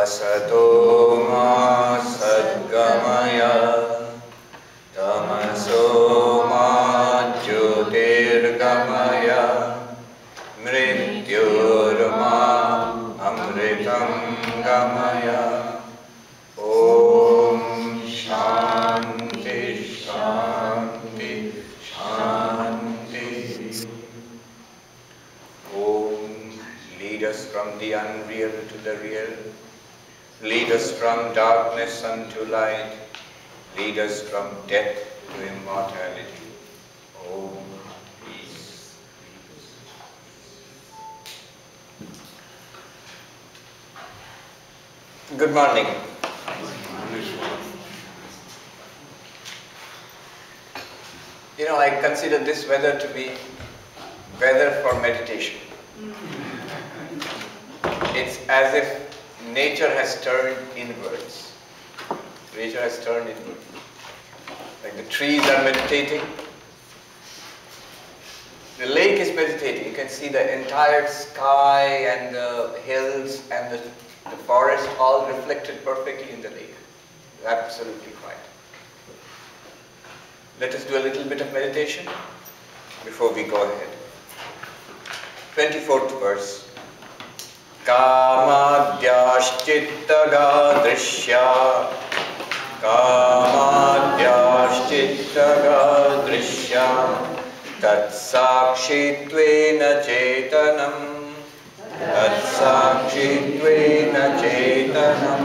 Asato ma sadgamaya tamaso ma jyotirgamaya mrityurma amritam gamaya. Om Shanti Shanti Shanti. Om, lead us from the unreal to the real. Lead us from darkness unto light. Lead us from death to immortality. Om, peace. Good morning. You know, I consider this weather to be weather for meditation. It's as if nature has turned inwards. Nature has turned inward. Like the trees are meditating. The lake is meditating. You can see the entire sky and the hills and the forest all reflected perfectly in the lake. Absolutely quiet. Let us do a little bit of meditation before we go ahead. 24th verse. Kamadhyashchittaga drishya Kamadhyashchittaga drishya Tatsakshittvena chetanam Tatsakshittvena chetanam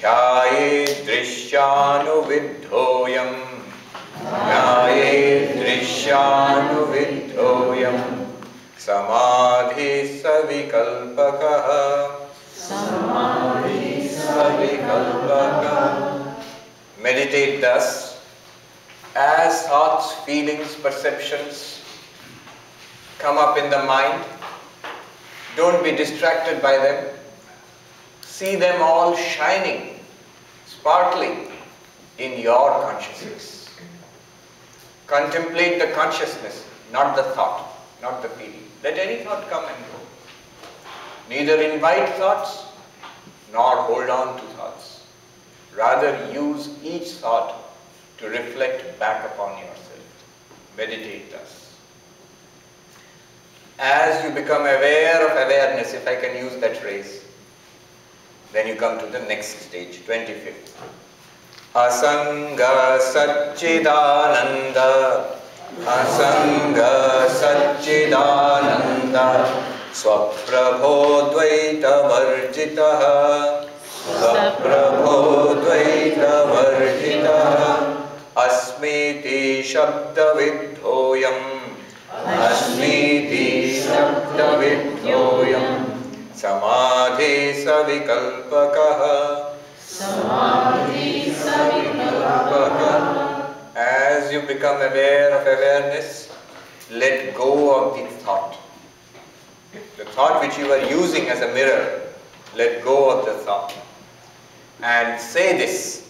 Dhyaye drishyanuvidhoyam Dhyaye drishyanuvidhoyam Samadhi savikalpakaha Samadhi savikalpakaha. Meditate thus as thoughts, feelings, perceptions come up in the mind. Don't be distracted by them. See them all shining, sparkling in your consciousness. Contemplate the consciousness, not the thought, not the feeling. Let any thought come and go. Neither invite thoughts nor hold on to thoughts. Rather use each thought to reflect back upon yourself. Meditate thus. As you become aware of awareness, if I can use that phrase, then you come to the next stage, 25th. Asanga Satchidananda Asanga Satchidananda Swaprabho Dvaita Varjitaha Swaprabho Dvaita Varjitaha Asmiti Shabda Vidhoyam Asmiti Shabda Vidhoyam Samadhi Savikalpakaha Samadhi Savikalpakaha. As you become aware of awareness, let go of the thought. The thought which you are using as a mirror, let go of the thought. And say this.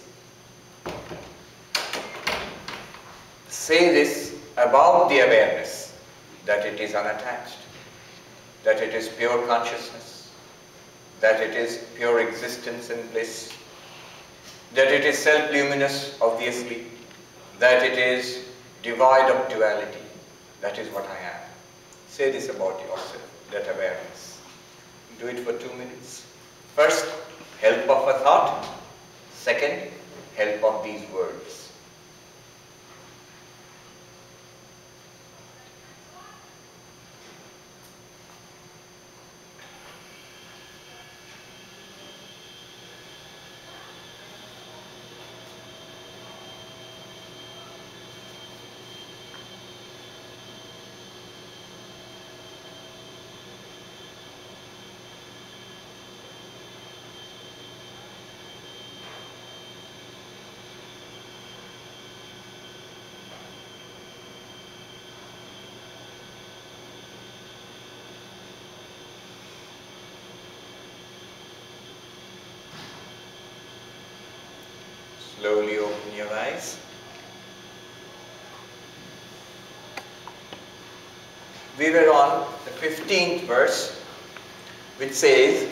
Say this about the awareness, that it is unattached, that it is pure consciousness, that it is pure existence and bliss, that it is self-luminous, obviously, that it is devoid of duality. That is what I am. Say this about yourself, that awareness. Do it for 2 minutes. First, help of a thought. Second, help of these words. Slowly open your eyes. We were on the 15th verse, which says,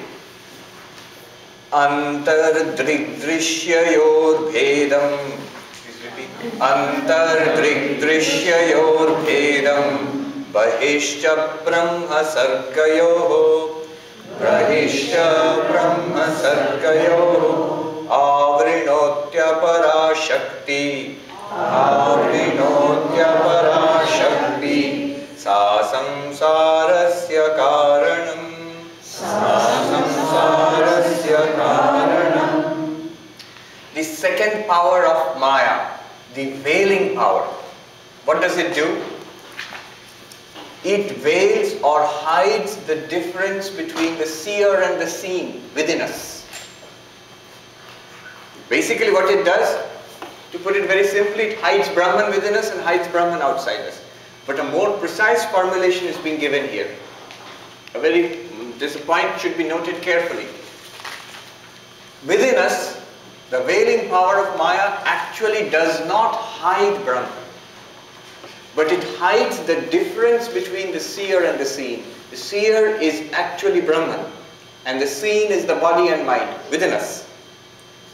Drg Drsya Viveka. Please repeat. Drg Drsya Viveka. Bahishcha Brahma Sargayoho. Bahishcha Brahma Sargayoho. Avrinotya Parashakti. Avrinotya Parashakti. Sa samsarasya karanam. The second power of Maya, the veiling power. What does it do? It veils or hides the difference between the seer and the seen within us. Basically what it does, to put it very simply, it hides Brahman within us and hides Brahman outside us. But a more precise formulation is being given here. This point should be noted carefully. Within us, the veiling power of Maya actually does not hide Brahman, but it hides the difference between the seer and the seen. The seer is actually Brahman, and the seen is the body and mind within us.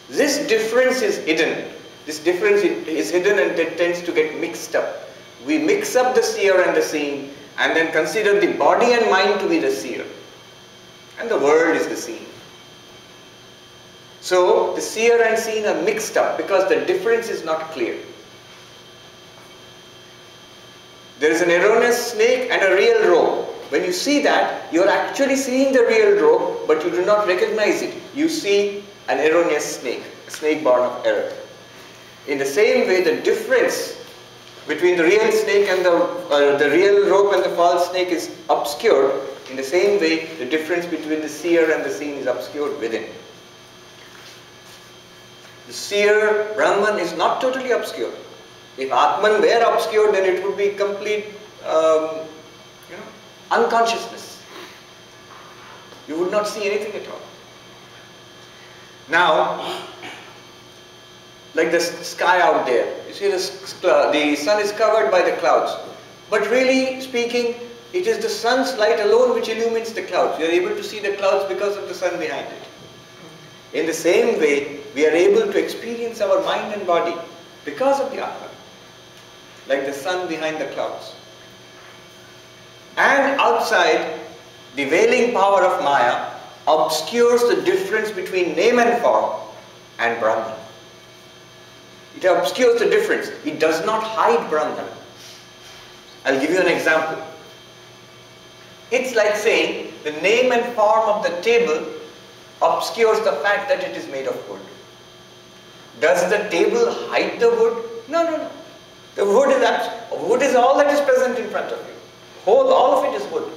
This difference is hidden. This difference is hidden and it tends to get mixed up. We mix up the seer and the seen, and then consider the body and mind to be the seer, and the world is the seen. So the seer and seen are mixed up because the difference is not clear. There is an erroneous snake and a real rope. When you see that, you are actually seeing the real rope, but you do not recognize it. You see an erroneous snake, a snake born of error. In the same way, the difference between the real snake and the real rope and the false snake is obscured. In the same way, the difference between the seer and the seen is obscured within. The seer, Brahman, is not totally obscure. If Atman were obscure, then it would be complete unconsciousness. You would not see anything at all. Now, like the sky out there, you see the sun is covered by the clouds. But really speaking, it is the sun's light alone which illumines the clouds. You are able to see the clouds because of the sun behind it. In the same way, we are able to experience our mind and body because of the Atman, like the sun behind the clouds. And outside, the veiling power of Maya obscures the difference between name and form and Brahman. It obscures the difference. It does not hide Brahman. I'll give you an example. It's like saying the name and form of the table obscures the fact that it is made of wood. Does the table hide the wood? No. The wood is all that is present in front of you. All of it is wood.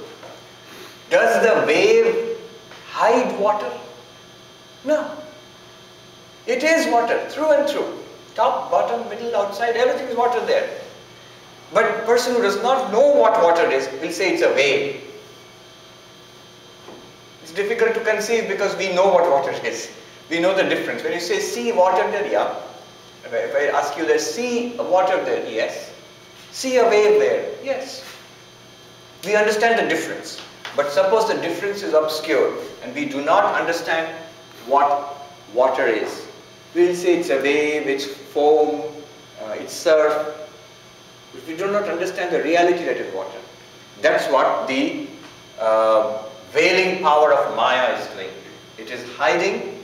Does the wave hide water? No. It is water through and through. Top, bottom, middle, outside, everything is water there. But a person who does not know what water is will say it's a wave. It's difficult to conceive because we know what water is. We know the difference. When you say see water there, yeah. If I ask you there, see water there, yes. See a wave there, yes. We understand the difference. But suppose the difference is obscure and we do not understand what water is. We will say it's a wave, it's foam, it's surf. If we do not understand the reality that is water. That's what the veiling power of Maya is doing. It is hiding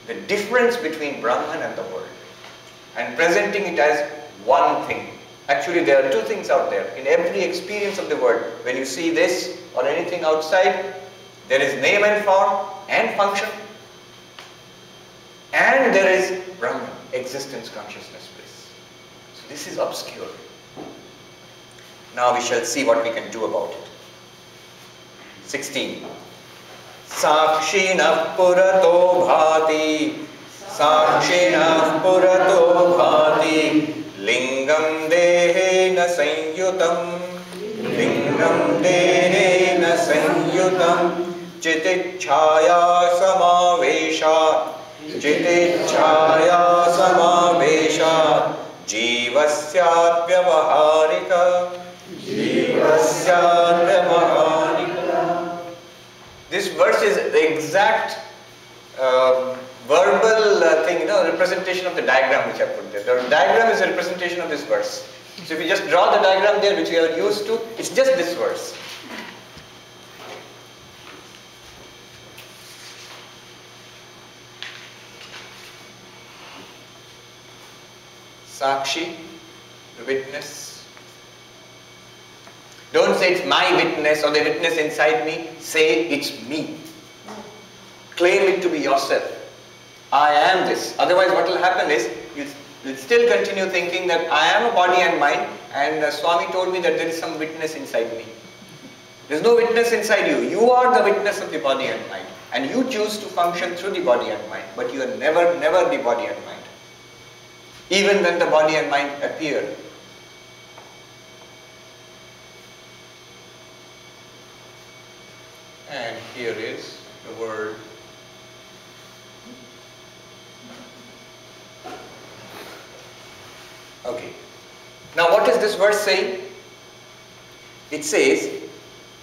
the difference between Brahman and the world and presenting it as one thing. Actually, there are two things out there. In every experience of the world, when you see this or anything outside, there is name and form and function, and there is Brahman, existence, consciousness, bliss. So this is obscure. Now we shall see what we can do about it. 16. Sakshinah purato bhati, Sakshinah purato bhati, Lingam dehena sanyutam, Lingam dehena sanyutam, Chitichhaya samaveshat, Chitichhaya samaveshat, Jivasyat vyavaharika, Jivasyat vyavaharika. This verse is the exact verbal thing, representation of the diagram which I put there. The diagram is a representation of this verse. So if you just draw the diagram there, which we are used to, it's just this verse. Sakshi, the witness. Don't say it's my witness or the witness inside me. Say it's me. Claim it to be yourself. I am this. Otherwise what will happen is, you'll still continue thinking that I am a body and mind, and Swami told me that there is some witness inside me. There is no witness inside you. You are the witness of the body and mind. And you choose to function through the body and mind. But you are never the body and mind. Even when the body and mind appear. And here is the word. Okay. Now what is this verse saying? It says,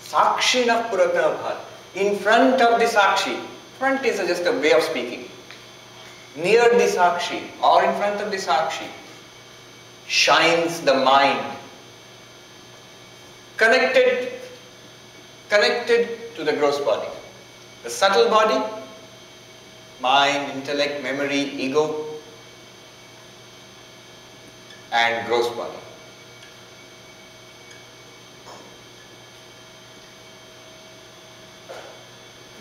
Sakshina Puratana Bhat. In front of the Sakshi. Front is just a way of speaking. Near the Sakshi or in front of the Sakshi shines the mind. Connected to the gross body. The subtle body, mind, intellect, memory, ego, and gross body.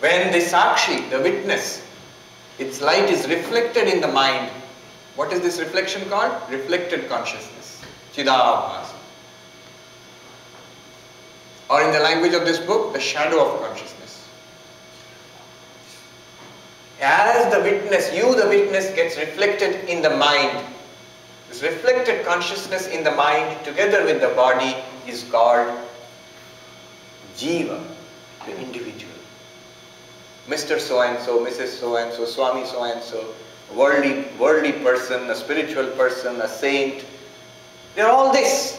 When the Sakshi, the witness, its light is reflected in the mind, what is this reflection called? Reflected consciousness. Chidabhasa. Or in the language of this book, the shadow of consciousness. As the witness, you the witness gets reflected in the mind. This reflected consciousness in the mind together with the body is called Jiva, the individual. Mr. So-and-so, Mrs. So-and-so, Swami so-and-so, worldly person, a spiritual person, a saint. They are all this.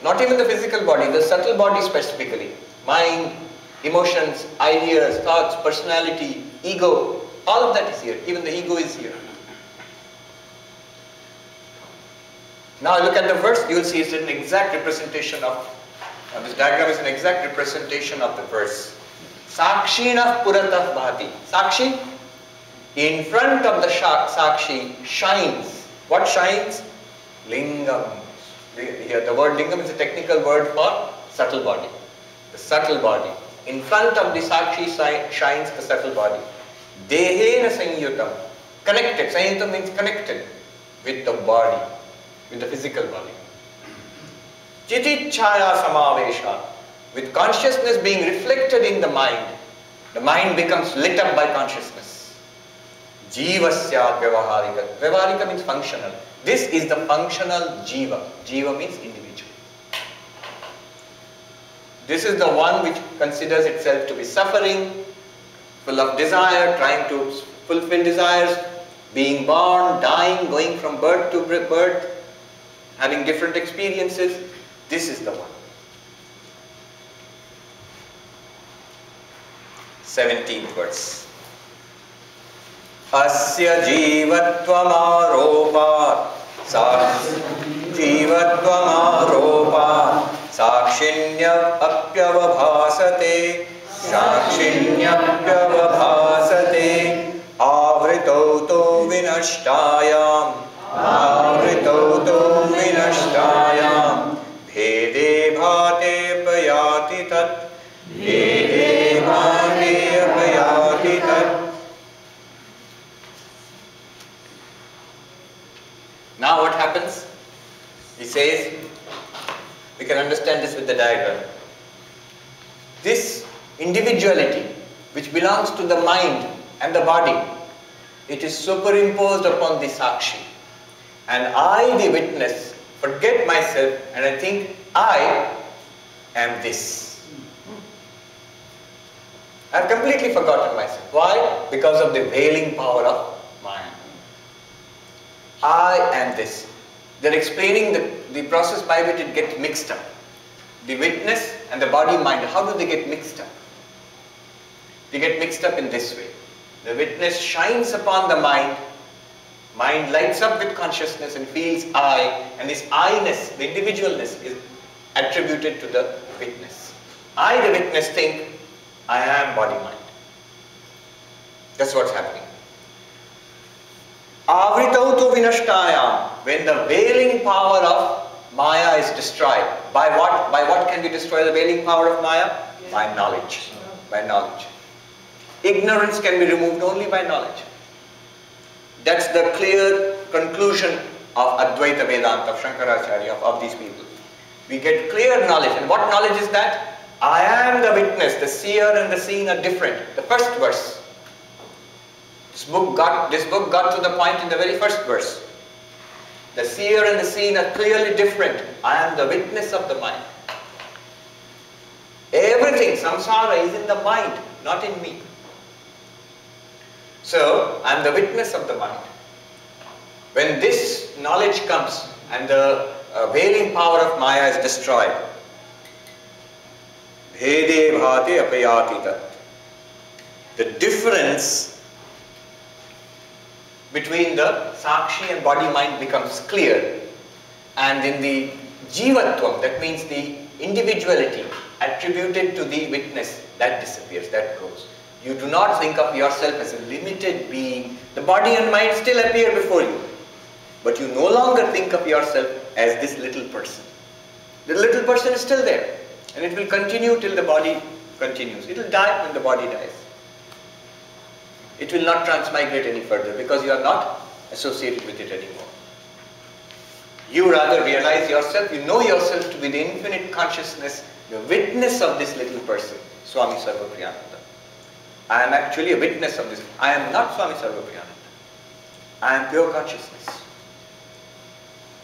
Not even the physical body, the subtle body specifically. Mind, emotions, ideas, thoughts, personality, ego, all of that is here. Even the ego is here. Now look at the verse, you will see it's an exact representation of, this diagram is an exact representation of the verse. Sakshina Puratah Bhati. Sakshi, in front of the Sakshi shines. What shines? Lingam. Here the word lingam is a technical word for subtle body. The subtle body. In front of the Sakshi shines the subtle body. Dehena Sanyutam. Connected. Sanyutam means connected with the body, with the physical body. Chitichaya Samavesha. With consciousness being reflected in the mind becomes lit up by consciousness. Jivasya Vyavaharika. Vyavaharika means functional. This is the functional Jiva. Jiva means individual. This is the one which considers itself to be suffering, full of desire, trying to fulfill desires, being born, dying, going from birth to birth, having different experiences. This is the one. 17th verse. Asya jivattvamaropa sakshinya apyavabhasate avritoto vinashtayam bhede bhate payati tat. Now what happens? He says, we can understand this with the diagram. This individuality which belongs to the mind and the body, it is superimposed upon the Sakshi. And I, the witness, forget myself and I think I am this. I have completely forgotten myself. Why? Because of the veiling power of mind. I am this. They're explaining the process by which it gets mixed up. The witness and the body mind, how do they get mixed up? They get mixed up in this way. The witness shines upon the mind. Mind lights up with consciousness and feels I, and this I-ness, the individualness, is attributed to the witness. I, the witness, think I am body-mind. That's what's happening. Avritautu vinashtayam, when the veiling power of Maya is destroyed. By what? By what can we destroy the veiling power of Maya? By knowledge. By knowledge. Ignorance can be removed only by knowledge. That's the clear conclusion of Advaita Vedanta, of Shankaracharya, of these people. We get clear knowledge. And what knowledge is that? I am the witness. The seer and the seen are different. The first verse. This book got to the point in the very first verse. The seer and the seen are clearly different. I am the witness of the mind. Everything, samsara, is in the mind, not in me. So, I am the witness of the mind. When this knowledge comes and the veiling power of Maya is destroyed, bhede bhate apayati tat. The difference between the sakshi and body-mind becomes clear, and in the jivatvam, that means the individuality attributed to the witness, that disappears, that goes. You do not think of yourself as a limited being. The body and mind still appear before you, but you no longer think of yourself as this little person. The little person is still there, and it will continue till the body continues. It will die when the body dies. It will not transmigrate any further because you are not associated with it anymore. You rather realize yourself, you know yourself to be the infinite consciousness, the witness of this little person, Swami Sarvapriyananda. I am actually a witness of this. I am not Swami Sarvapriyananda. I am pure consciousness.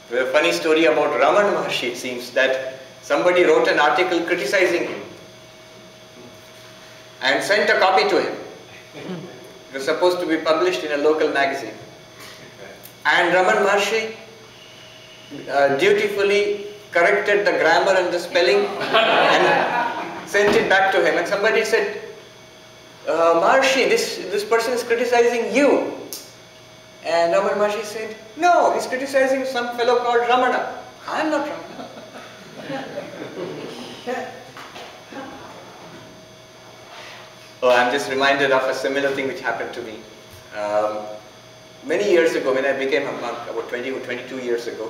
There's a funny story about Ramana Maharshi. It seems that somebody wrote an article criticizing him and sent a copy to him. It was supposed to be published in a local magazine. And Ramana Maharshi dutifully corrected the grammar and the spelling and sent it back to him. And somebody said, Maharshi, this person is criticizing you. And Ramana Maharshi said, no, he's criticizing some fellow called Ramana. I am not Ramana. Oh, I'm just reminded of a similar thing which happened to me. Many years ago, when I became a monk, about 20 or 22 years ago,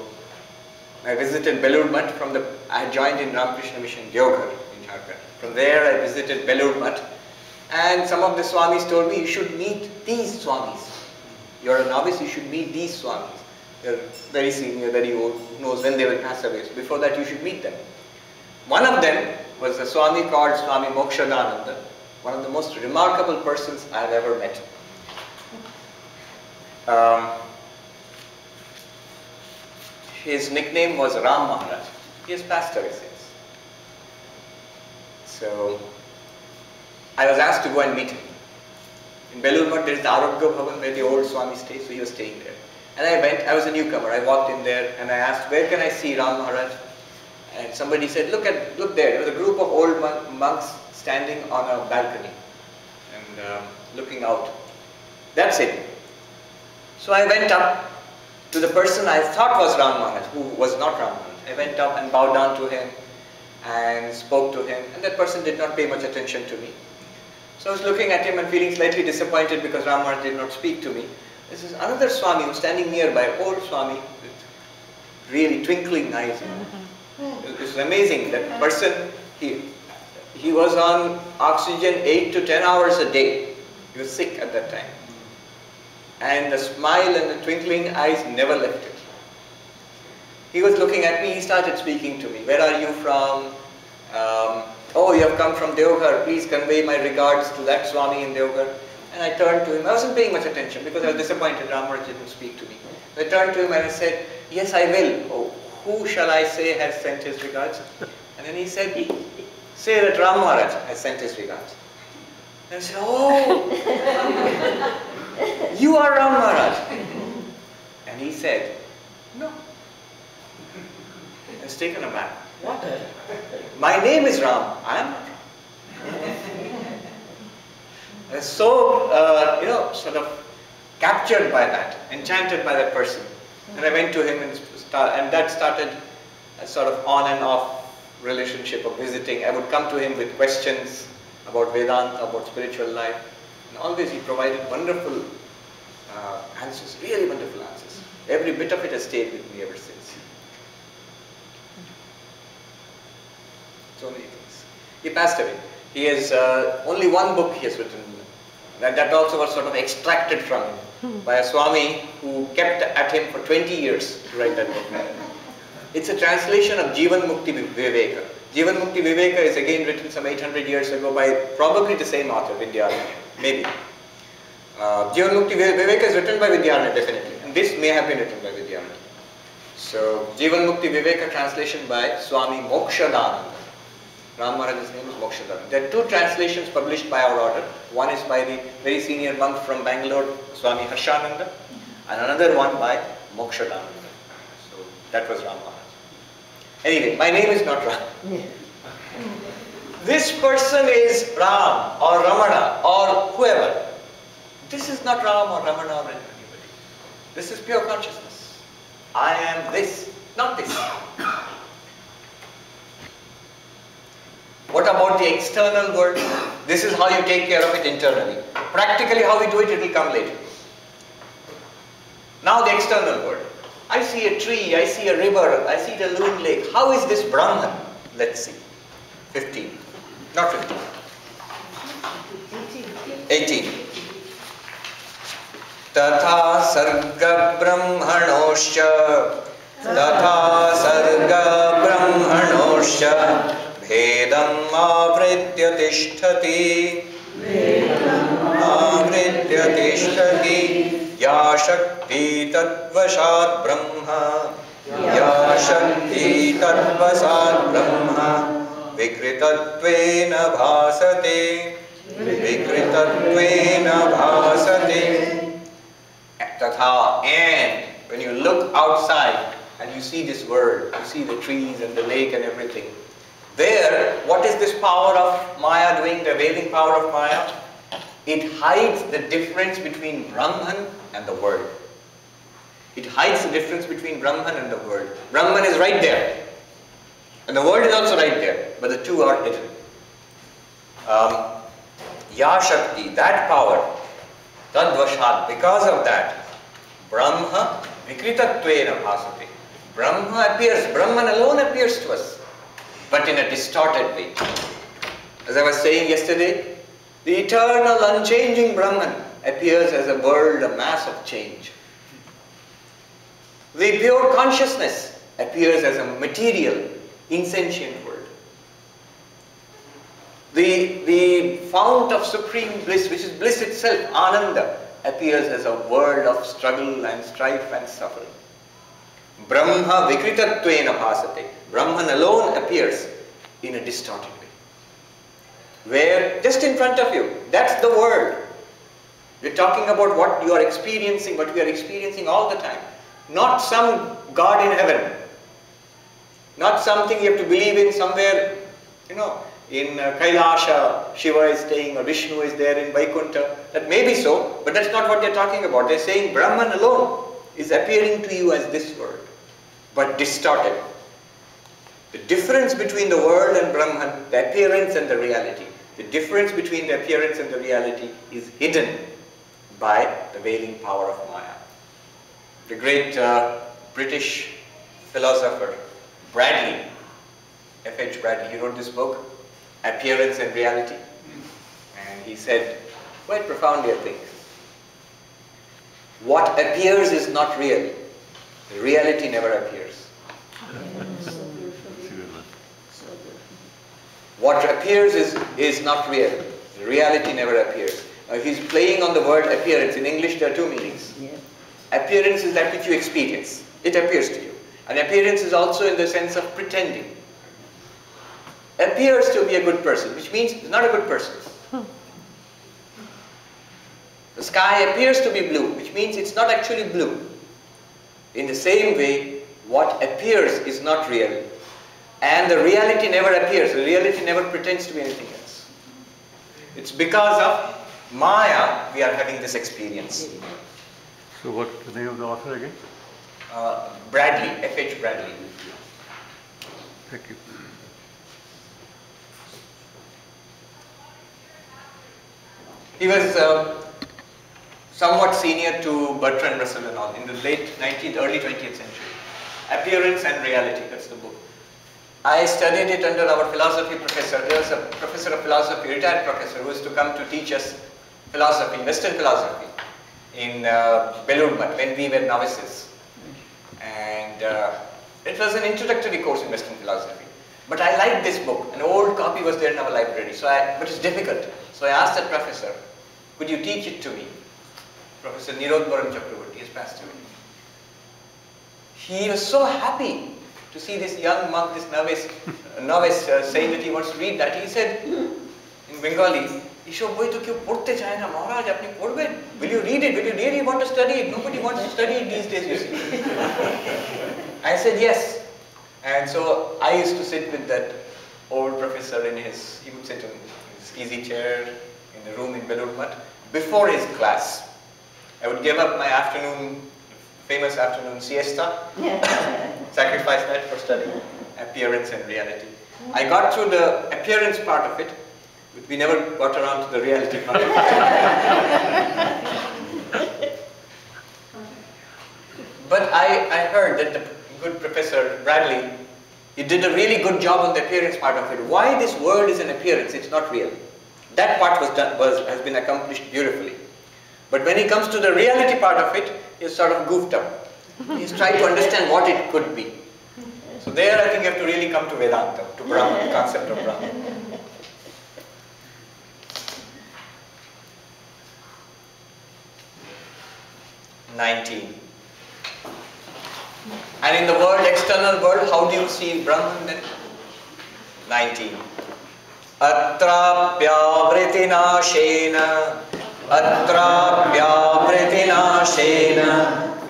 I visited Belur Math. I had joined in Ramakrishna Mission Deoghar in Jharkhand. From there, I visited Belur Math, and some of the Swamis told me, you should meet these Swamis. You're a novice, you should meet these Swamis. They're very senior, very old, who knows when they will pass away. So before that, you should meet them. One of them was a Swami called Swami Mokshadananda, one of the most remarkable persons I have ever met. His nickname was Ram Maharaj. He has passed away since. So, I was asked to go and meet him. In Belur Math, there is the Arogya Bhavan where the old Swami stays, so he was staying there. And I went, I was a newcomer, I walked in there and I asked, where can I see Ram Maharaj? And somebody said, look there. There was a group of old monks standing on a balcony and looking out. That's it. So I went up to the person I thought was Ram Maharaj, who was not Ram Maharaj. I went up and bowed down to him and spoke to him, and that person did not pay much attention to me. So I was looking at him and feeling slightly disappointed because Ram Maharaj did not speak to me. This is another Swami who was standing nearby, old Swami with really twinkling eyes. It was amazing. That person, he was on oxygen 8 to 10 hours a day. He was sick at that time. And the smile and the twinkling eyes never left him. He was looking at me, he started speaking to me. Where are you from? Oh, you have come from Deoghar. Please convey my regards to that Swami in Deoghar. And I turned to him. I wasn't paying much attention because I was disappointed Ram Maharaj didn't speak to me. So I turned to him and I said, yes, I will. Oh, who shall I say has sent his regards? And then he said, say that Ram Maharaj has sent his regards. And I said, oh, you are Ram Maharaj. And he said, no. I was taken aback. What? My name is Ram. I am not Ram. I was so, sort of captured by that, enchanted by that person. And I went to him and that started a sort of on and off relationship of visiting. I would come to him with questions about Vedanta, about spiritual life. And always he provided wonderful answers, really wonderful answers. Every bit of it has stayed with me ever since. So many things. He passed away. He has only one book he has written. That also was sort of extracted from him by a Swami who kept at him for 20 years to write that book. It's a translation of Jivan Mukti Viveka. Jivan Mukti Viveka is again written some 800 years ago by probably the same author, Vidyaranya, maybe. Jivan Mukti Viveka is written by Vidyaranya, definitely. And this may have been written by Vidyaranya. So, Jivan Mukti Viveka translation by Swami Mokshadananda. Ram Maharaj's name is Mokshadananda. There are two translations published by our order. One is by the very senior monk from Bangalore, Swami Harshananda, and another one by Mokshadananda. So, that was Ram Maharaj. Anyway, my name is not Ram. This person is Ram or Ramana or whoever. This is not Ram or Ramana or anybody. This is pure consciousness. I am this, not this. What about the external world? This is how you take care of it internally. Practically how we do it, it will come later. Now the external world. I see a tree, I see a river, I see the Loon Lake. How is this Brahman? Let's see. 15. Not 15. 18. Tatha sarga brahmanoscha Tatha sarga brahmanoscha Bhedam avritya tishtati Avritya tishtati Ya shakti tatvasat brahma Ya shakti tatvasat brahma Vikritattvena bhasate Vikritattvena bhasate Tatha, and when you look outside and you see this world, you see the trees and the lake and everything, there, what is this power of Maya doing, the veiling power of Maya? It hides the difference between Brahman and the world. It hides the difference between Brahman and the world. Brahman is right there. And the world is also right there. But the two are hidden. Ya Shakti, that power, Tadvashat, because of that, Brahma Vikritattvena bhasate. Brahma appears, Brahman alone appears to us, but in a distorted way. As I was saying yesterday, the eternal unchanging Brahman appears as a world, a mass of change. The pure consciousness appears as a material, insentient world. The fount of supreme bliss, which is bliss itself, Ananda, appears as a world of struggle and strife and suffering. Brahma Vikritattvena bhasate. Brahman alone appears in a distorted way. Where, just in front of you, that's the world. We're talking about what you are experiencing, what we are experiencing all the time. Not some God in heaven. Not something you have to believe in somewhere, in Kailasha, Shiva is staying, or Vishnu is there in Vaikuntha. That may be so, but that's not what they're talking about. They're saying Brahman alone is appearing to you as this world, but distorted. The difference between the world and Brahman, the appearance and the reality, the difference between the appearance and the reality is hidden by the veiling power of Maya. The great British philosopher Bradley, F.H. Bradley, he wrote this book, Appearance and Reality, and he said quite profoundly, I think, what appears is not real, the reality never appears. What appears is not real, the reality never appears. Now he's playing on the word appearance. In English there are two meanings. Appearance is that which you experience, it appears to you. And appearance is also in the sense of pretending. Appears to be a good person, which means he's not a good person. The sky appears to be blue, which means it's not actually blue. In the same way, what appears is not real. And the reality never appears. The reality never pretends to be anything else. It's because of Maya, we are having this experience. So what's the name of the author again? Bradley, F.H. Bradley. Thank you. He was somewhat senior to Bertrand Russell and all in the late 19th, early 20th century. Appearance and Reality, that's the book. I studied it under our philosophy professor. There was a professor of philosophy, retired professor, who used to come to teach us philosophy, Western philosophy, in Belur Math when we were novices. And it was an introductory course in Western philosophy. But I liked this book. An old copy was there in our library, but it's difficult. So I asked that professor, could you teach it to me? Professor Nirodharam Chakravarti, he has passed away. He was so happy to see this young monk, this novice saying that he wants to read that. He said in Bengali, "Isho boi to kyun padhte chahe na Maharaj, apni padhben? Will you read it? Will you really want to study it? Nobody wants to study it these days, you see." I said yes. And so I used to sit with that old professor he would sit in his easy chair in the room in Belur Math before his class. I would give up my famous afternoon siesta, sacrifice that for studying Appearance and Reality. I got through the appearance part of it, but we never got around to the reality part of it. But I heard that the good Professor Bradley, he did a really good job on the appearance part of it. Why this world is an appearance, it's not real. That part has been accomplished beautifully. But when he comes to the reality part of it, he's sort of goofed up. He's trying to understand what it could be. So there I think you have to really come to Vedanta, to Brahman, the concept of Brahman. And in the world, external world, how do you see Brahman then? 19. Atrapyavriti-nashena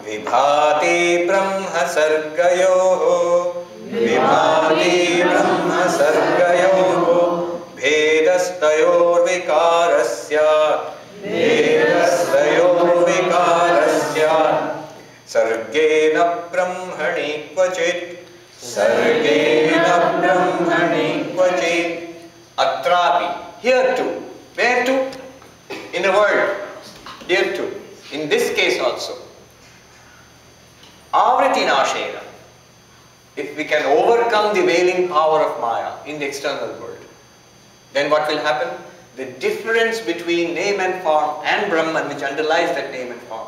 vibhati brahma sargayoho bhedastayor vikarasya sargena brahmani kvachit atrapi, here too. Where to? In the world, here too. In this case also. Avriti-nashena. If we can overcome the veiling power of Maya in the external world, then what will happen? The difference between name and form and Brahman, which underlies that name and form,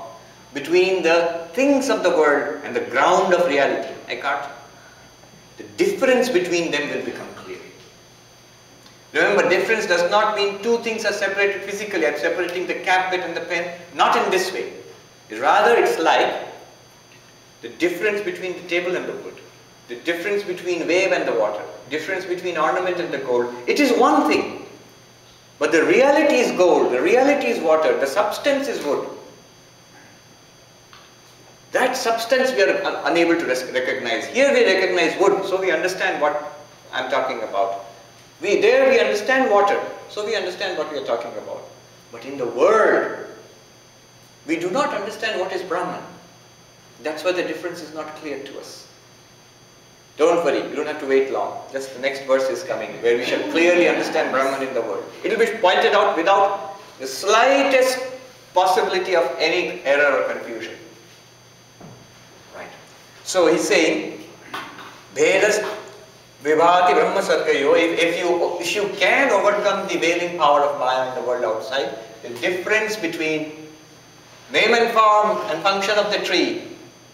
between the things of the world and the ground of reality, the difference between them will become clear. Remember, difference does not mean two things are separated physically. I'm separating the cap bit and the pen, not in this way. Rather, it's like the difference between the table and the wood, the difference between wave and the water, difference between ornament and the gold. It is one thing, but the reality is gold, the reality is water, the substance is wood. That substance we are unable to recognize. Here we recognize wood, so we understand what I'm talking about. There we understand water, so we understand what we are talking about. But in the world, we do not understand what is Brahman. That's why the difference is not clear to us. Don't worry, you don't have to wait long. Just the next verse is coming, where we shall clearly understand Brahman in the world. It will be pointed out without the slightest possibility of any error or confusion. Right. So he's saying, Vedas Vibhati Brahma Sargayo, if you can overcome the veiling power of Maya in the world outside, the difference between name and form and function of the tree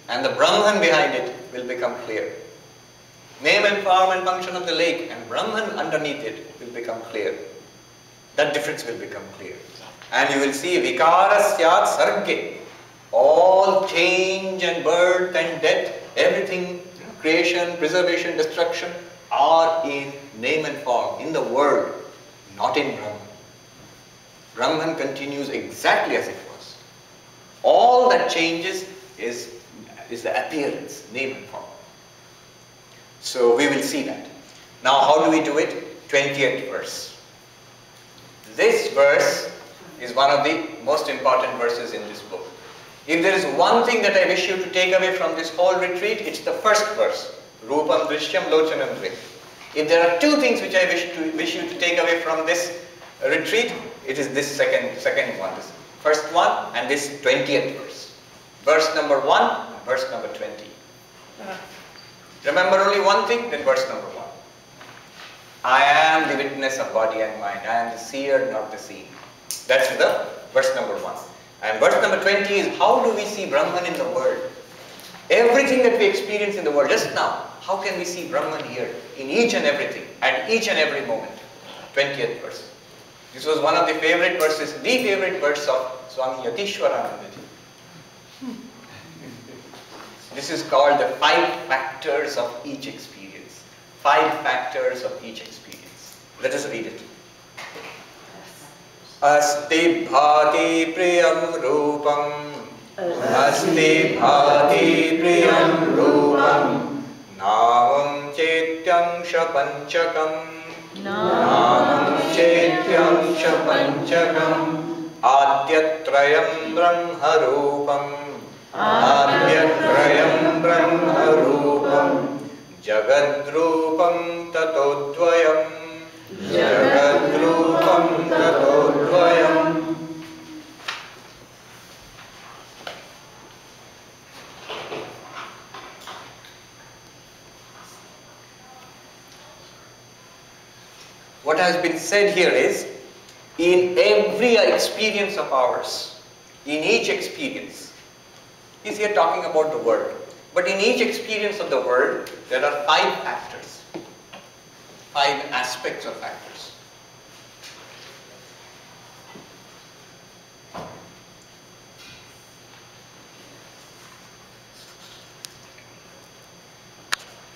and the Brahman behind it will become clear. Name and form and function of the lake and Brahman underneath it will become clear. That difference will become clear. And you will see Vikarasyat Sarge. All change and birth and death, everything, creation, preservation, destruction, are in name and form, in the world, not in Brahman. Brahman continues exactly as it was. All that changes is the appearance, name and form. So we will see that. Now how do we do it? 20th verse. This verse is one of the most important verses in this book. If there is one thing that I wish you to take away from this whole retreat, it's the first verse. Rupam Drishyam Lochanam Dve. If there are two things which I wish you to take away from this retreat, it is this second one, this first one and this 20th verse. Verse number 1 and verse number 20. Remember only one thing, then verse number 1. I am the witness of body and mind. I am the seer, not the seen. That's the verse number 1. And verse number 20 is, how do we see Brahman in the world? Everything that we experience in the world just now, how can we see Brahman here in each and everything, at each and every moment? 20th verse. This was one of the favorite verses, the favorite verse of Swami Yatishwarananda. This is called the 5 factors of each experience. 5 factors of each experience. Let us read it. Asti bhati priyam rupam. Asti bhati priyam rupam. Namam chetyam shapanchakam. Namam chetyam shapanchakam. Adyatrayam brahma rupam. Adyatrayam brahma rupam. Jagadrupam tatodvayam. Jagadrupam tatodvayam. What has been said here is, in every experience of ours, in each experience, he's here talking about the world, but in each experience of the world, there are 5 factors, 5 aspects of factors.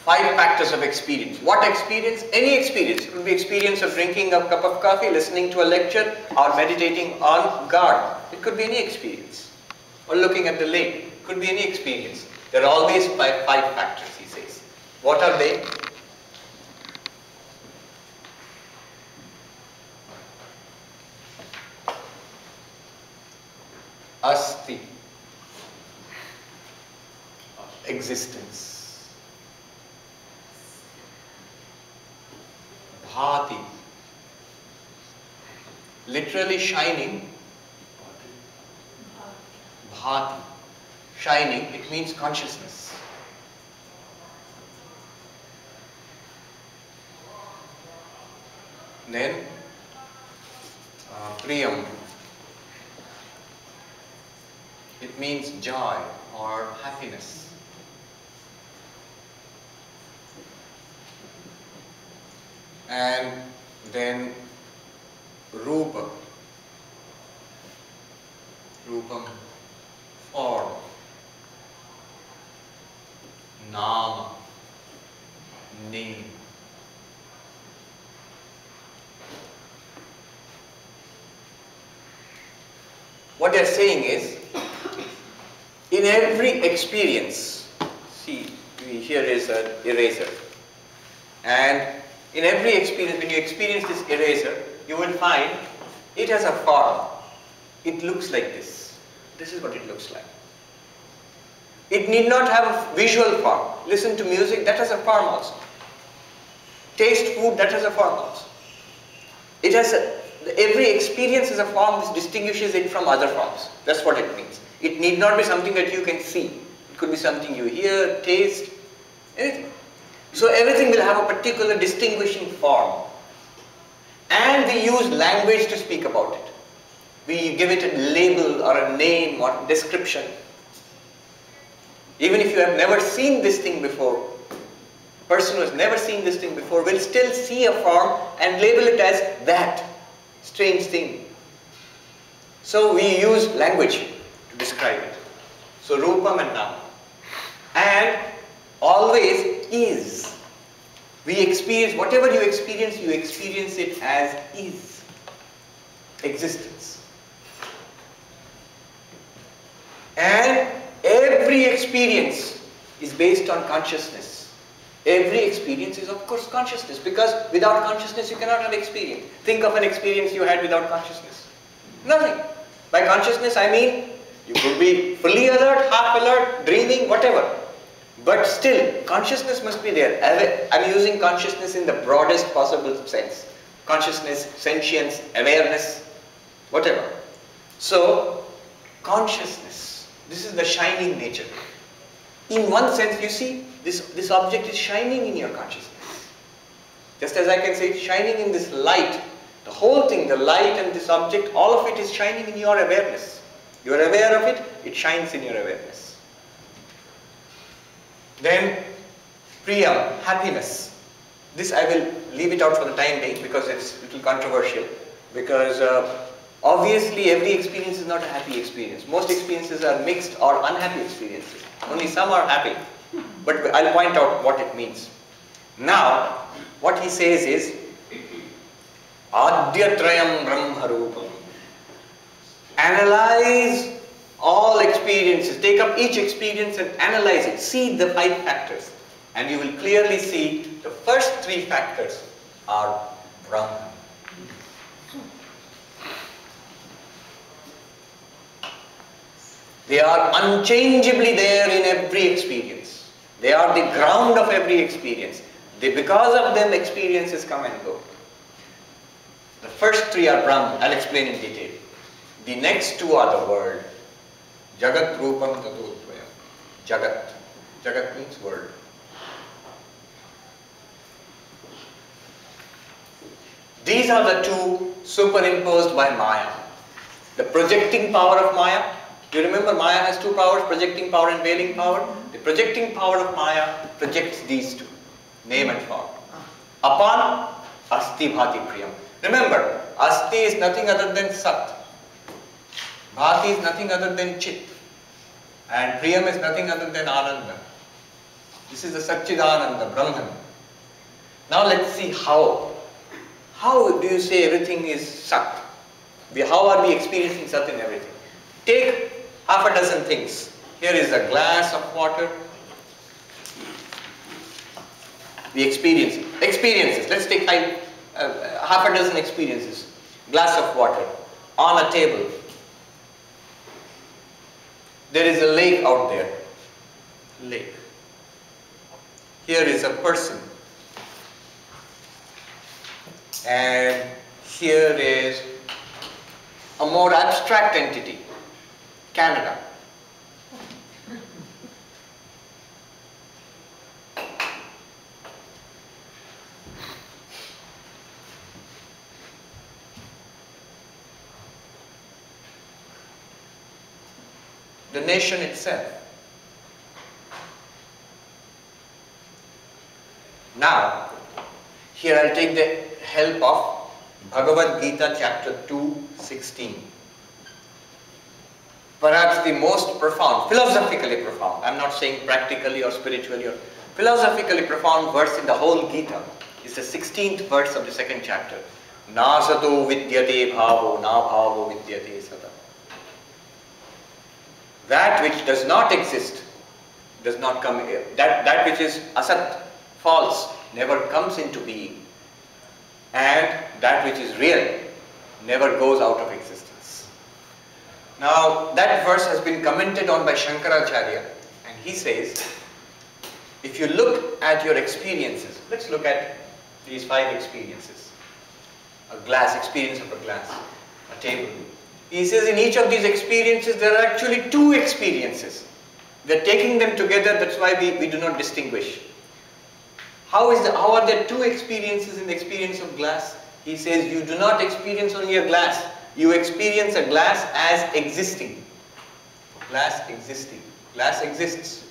Five factors of experience. What experience? Any experience. It could be experience of drinking a cup of coffee, listening to a lecture, or meditating on God. It could be any experience. Or looking at the lake. It could be any experience. There are always 5 factors, he says. What are they? Asti. Existence. Bhati, literally shining. Bhati, shining, it means consciousness. Then Priyam, it means joy or happiness. And then Rupa, Rupam, form, Nama, name. What they are saying is, in every experience, see, here is an eraser, and in every experience, when you experience this eraser, you will find it has a form. It looks like this. This is what it looks like. It need not have a visual form. Listen to music, that has a form also. Taste food, that has a form also. It has every experience has a form which distinguishes it from other forms. That's what it means. It need not be something that you can see. It could be something you hear, taste, anything. So everything will have a particular distinguishing form. And we use language to speak about it. We give it a label or a name or description. Even if you have never seen this thing before, a person who has never seen this thing before will still see a form and label it as that strange thing. So we use language to describe it. So Rupam and Nam. And always is. We experience, whatever you experience it as is. Existence. And every experience is based on consciousness. Every experience is of course consciousness, because without consciousness you cannot have experience. Think of an experience you had without consciousness. Nothing. By consciousness I mean you could be fully alert, half alert, dreaming, whatever. But still, consciousness must be there. I'm using consciousness in the broadest possible sense. Consciousness, sentience, awareness, whatever. So, consciousness, this is the shining nature. In one sense, you see, this object is shining in your consciousness. Just as I can say, it's shining in this light. The whole thing, the light and this object, all of it is shining in your awareness. You are aware of it, it shines in your awareness. Then, Priyam, happiness. This I will leave it out for the time being because it's a little controversial. Because obviously every experience is not a happy experience. Most experiences are mixed or unhappy experiences. Only some are happy. But I'll point out what it means. Now, what he says is, Adyatrayam Brahmarupam. Analyze all experiences. Take up each experience and analyze it. See the 5 factors. And you will clearly see the first 3 factors are Brahman. They are unchangeably there in every experience. They are the ground of every experience. Because of them, experiences come and go. The first 3 are Brahman. I'll explain in detail. The next 2 are the world. Jagat Rupam Tatuttvayam. Jagat. Jagat means world. These are the 2 superimposed by Maya. The projecting power of Maya. Do you remember Maya has 2 powers, projecting power and veiling power? The projecting power of Maya projects these 2, name and form. Upon Asti Bhati Priyam. Remember, Asti is nothing other than Sat. Bhati is nothing other than Chit. And Priyam is nothing other than Ananda. This is the Satchidananda, Brahman. Now let's see how. How do you say everything is Sat? How are we experiencing Sat in everything? Take half a dozen things. Here is a glass of water. The experiences. Let's take half a dozen experiences. Glass of water on a table. There is a lake out there. Lake. Here is a person. And here is a more abstract entity. Canada. The nation itself. Now, here I'll take the help of Bhagavad Gita chapter 2:16. Perhaps the most profound, philosophically profound, I'm not saying practically or spiritually, or philosophically profound verse in the whole Gita is the 16th verse of the 2nd chapter. Na sato vidyate bhavo, na bhavo vidyate sata. That which does not exist does not come, that which is asat, false, never comes into being. And that which is real never goes out of existence. Now, that verse has been commented on by Shankaracharya, and he says, if you look at your experiences, let's look at these 5 experiences. A glass, experience of a glass, a table. He says in each of these experiences there are actually 2 experiences. We are taking them together, that's why we do not distinguish. How are there 2 experiences in the experience of glass? He says you do not experience only a glass. You experience a glass as existing. Glass existing. Glass exists.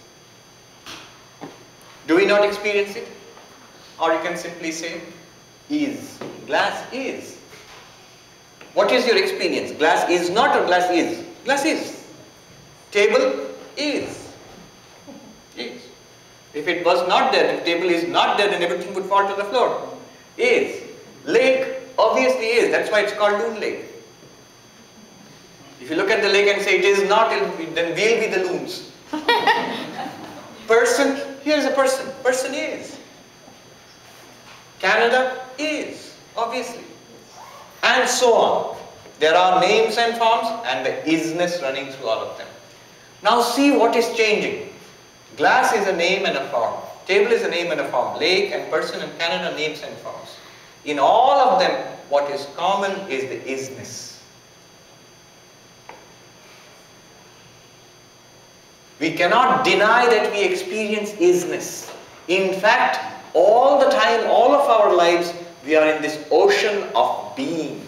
Do we not experience it? Or you can simply say, is. Glass is. What is your experience? Glass is not or glass is? Glass is. Table is. Is. If it was not there, if the table is not there, then everything would fall to the floor. Is. Lake obviously is. That's why it's called Loon Lake. If you look at the lake and say it is not, then we'll be the loons. Person, here is a person. Person is. Canada is, obviously. And so on. There are names and forms and the isness running through all of them. Now see what is changing. Glass is a name and a form. Table is a name and a form. Lake and person and cannon are names and forms. In all of them, what is common is the isness. We cannot deny that we experience isness. In fact, all the time, all of our lives, we are in this ocean of being.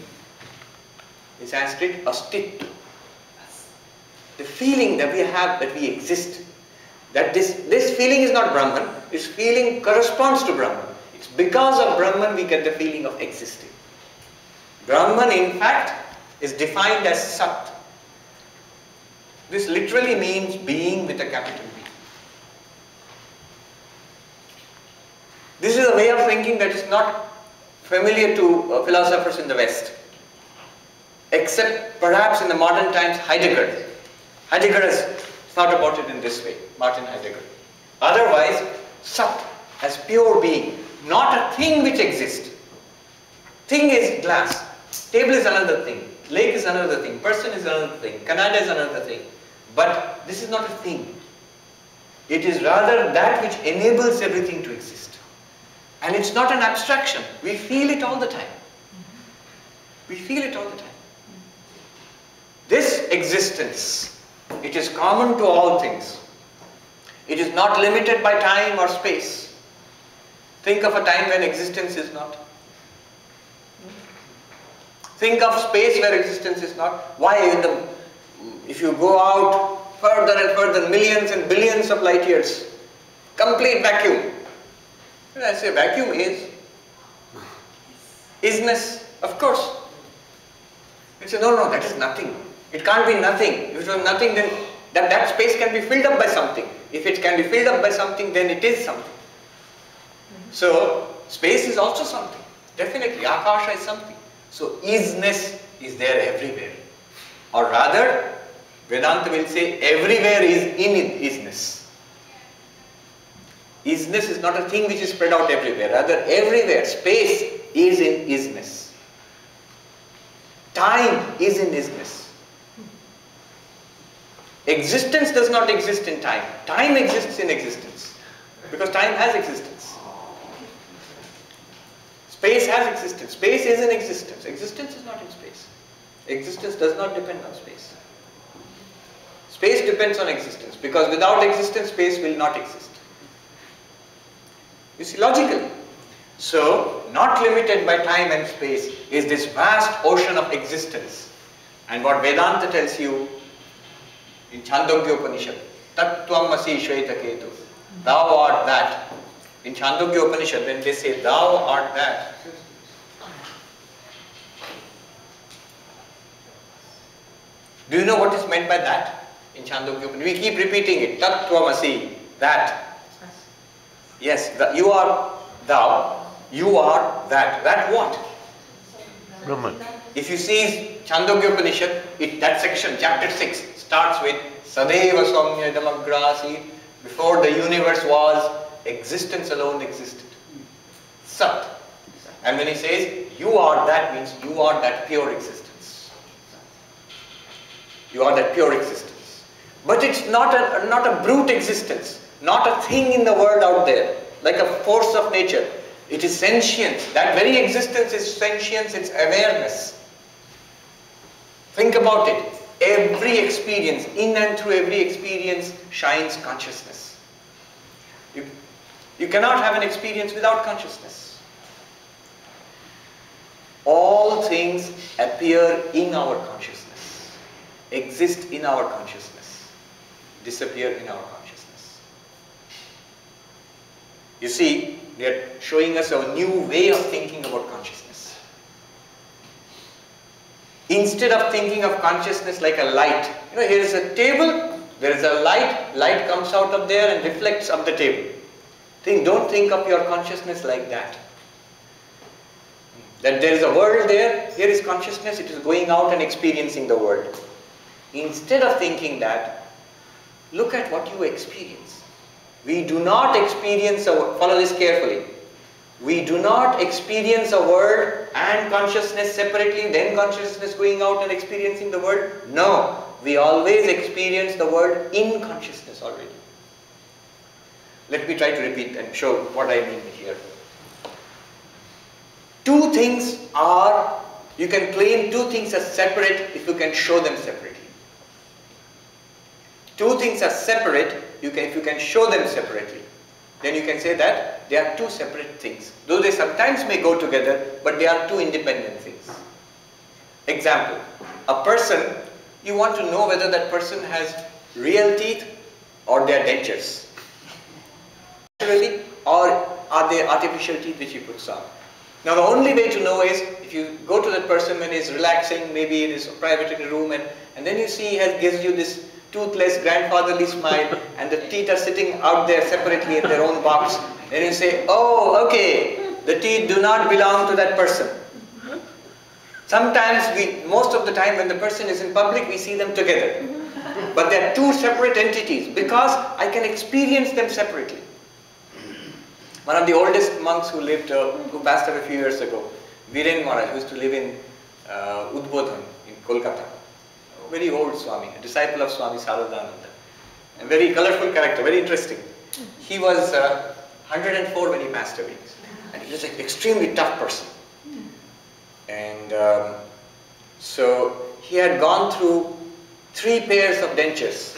In Sanskrit, astitva. The feeling that we have that we exist. That this feeling is not Brahman, this feeling corresponds to Brahman. It's because of Brahman we get the feeling of existing. Brahman, in fact, is defined as Sat. This literally means being with a capital B. This is a way of thinking that is not familiar to philosophers in the West, except perhaps in the modern times Heidegger. Heidegger has thought about it in this way, Martin Heidegger. Otherwise, Sat as pure being, not a thing which exists. Thing is glass, table is another thing, lake is another thing, person is another thing, Canada is another thing. But this is not a thing. It is rather that which enables everything to exist. And it's not an abstraction. We feel it all the time. We feel it all the time. This existence, it is common to all things. It is not limited by time or space. Think of a time when existence is not. Think of space where existence is not. Why if you go out further and further, millions and billions of light years, complete vacuum. When I say vacuum is isness, of course. You say, no, that is nothing. It can't be nothing. If it was nothing, then that space can be filled up by something. If it can be filled up by something, then it is something. So, space is also something. Definitely, Akasha is something. So, isness is there everywhere. Or rather, Vedanta will say everywhere is in isness. Isness is not a thing which is spread out everywhere. Rather, everywhere, space is in isness. Time is in isness. Existence does not exist in time. Time exists in existence. Because time has existence. Space has existence. Space is in existence. Existence is not in space. Existence does not depend on space. Space depends on existence, because without existence, space will not exist. You see, logically. So, not limited by time and space is this vast ocean of existence. And what Vedanta tells you in Chandogya Upanishad, Tattvam Asi Shveta Ketu, thou art that. In Chandogya Upanishad, when they say thou art that, do you know what is meant by that? In Chandogya Upanishad, we keep repeating it, Tattvamasi, that. Yes, you are thou, you are that. That what? Brahman. If you see Chandogya Upanishad, that section, chapter 6, starts with Sadeva Samya Damagrasi. Before the universe was, existence alone existed. Sat. And when he says, you are that, means you are that pure existence. You are that pure existence. But it's not a brute existence, not a thing in the world out there, like a force of nature. It is sentience. That very existence is sentience, it's awareness. Think about it. Every experience, in and through every experience, shines consciousness. You cannot have an experience without consciousness. All things appear in our consciousness, exist in our consciousness, disappear in our consciousness. You see, they are showing us a new way of thinking about consciousness. Instead of thinking of consciousness like a light, here is a table, there is a light comes out of there and reflects on the table. Don't think of your consciousness like that. That there is a world there, here is consciousness, it is going out and experiencing the world. Instead of thinking that, look at what you experience. We do not experience, follow this carefully, we do not experience a world and consciousness separately, then consciousness going out and experiencing the world. No, we always experience the world in consciousness already. Let me try to repeat and show what I mean here. Two things are, you can claim two things as separate if you can show them separately. Two things are separate if you can show them separately. Then you can say that they are two separate things. Though they sometimes may go together, but they are two independent things. Example, a person, you want to know whether that person has real teeth or they are dentures. Or are they artificial teeth which he puts on? Now the only way to know is if you go to that person when he's relaxing, maybe in his private in a room, and then you see he gives you this toothless grandfatherly smile and the teeth are sitting out there separately in their own box. Then you say, oh okay, the teeth do not belong to that person. Sometimes most of the time when the person is in public we see them together. But they are two separate entities because I can experience them separately. One of the oldest monks who lived, who passed away a few years ago, Viren Maharaj, who used to live in Udbodhan in Kolkata. A very old Swami, a disciple of Swami Sarvapriyananda. A very colorful character, very interesting. He was 104 when he passed away. And he was an extremely tough person. And so he had gone through 3 pairs of dentures.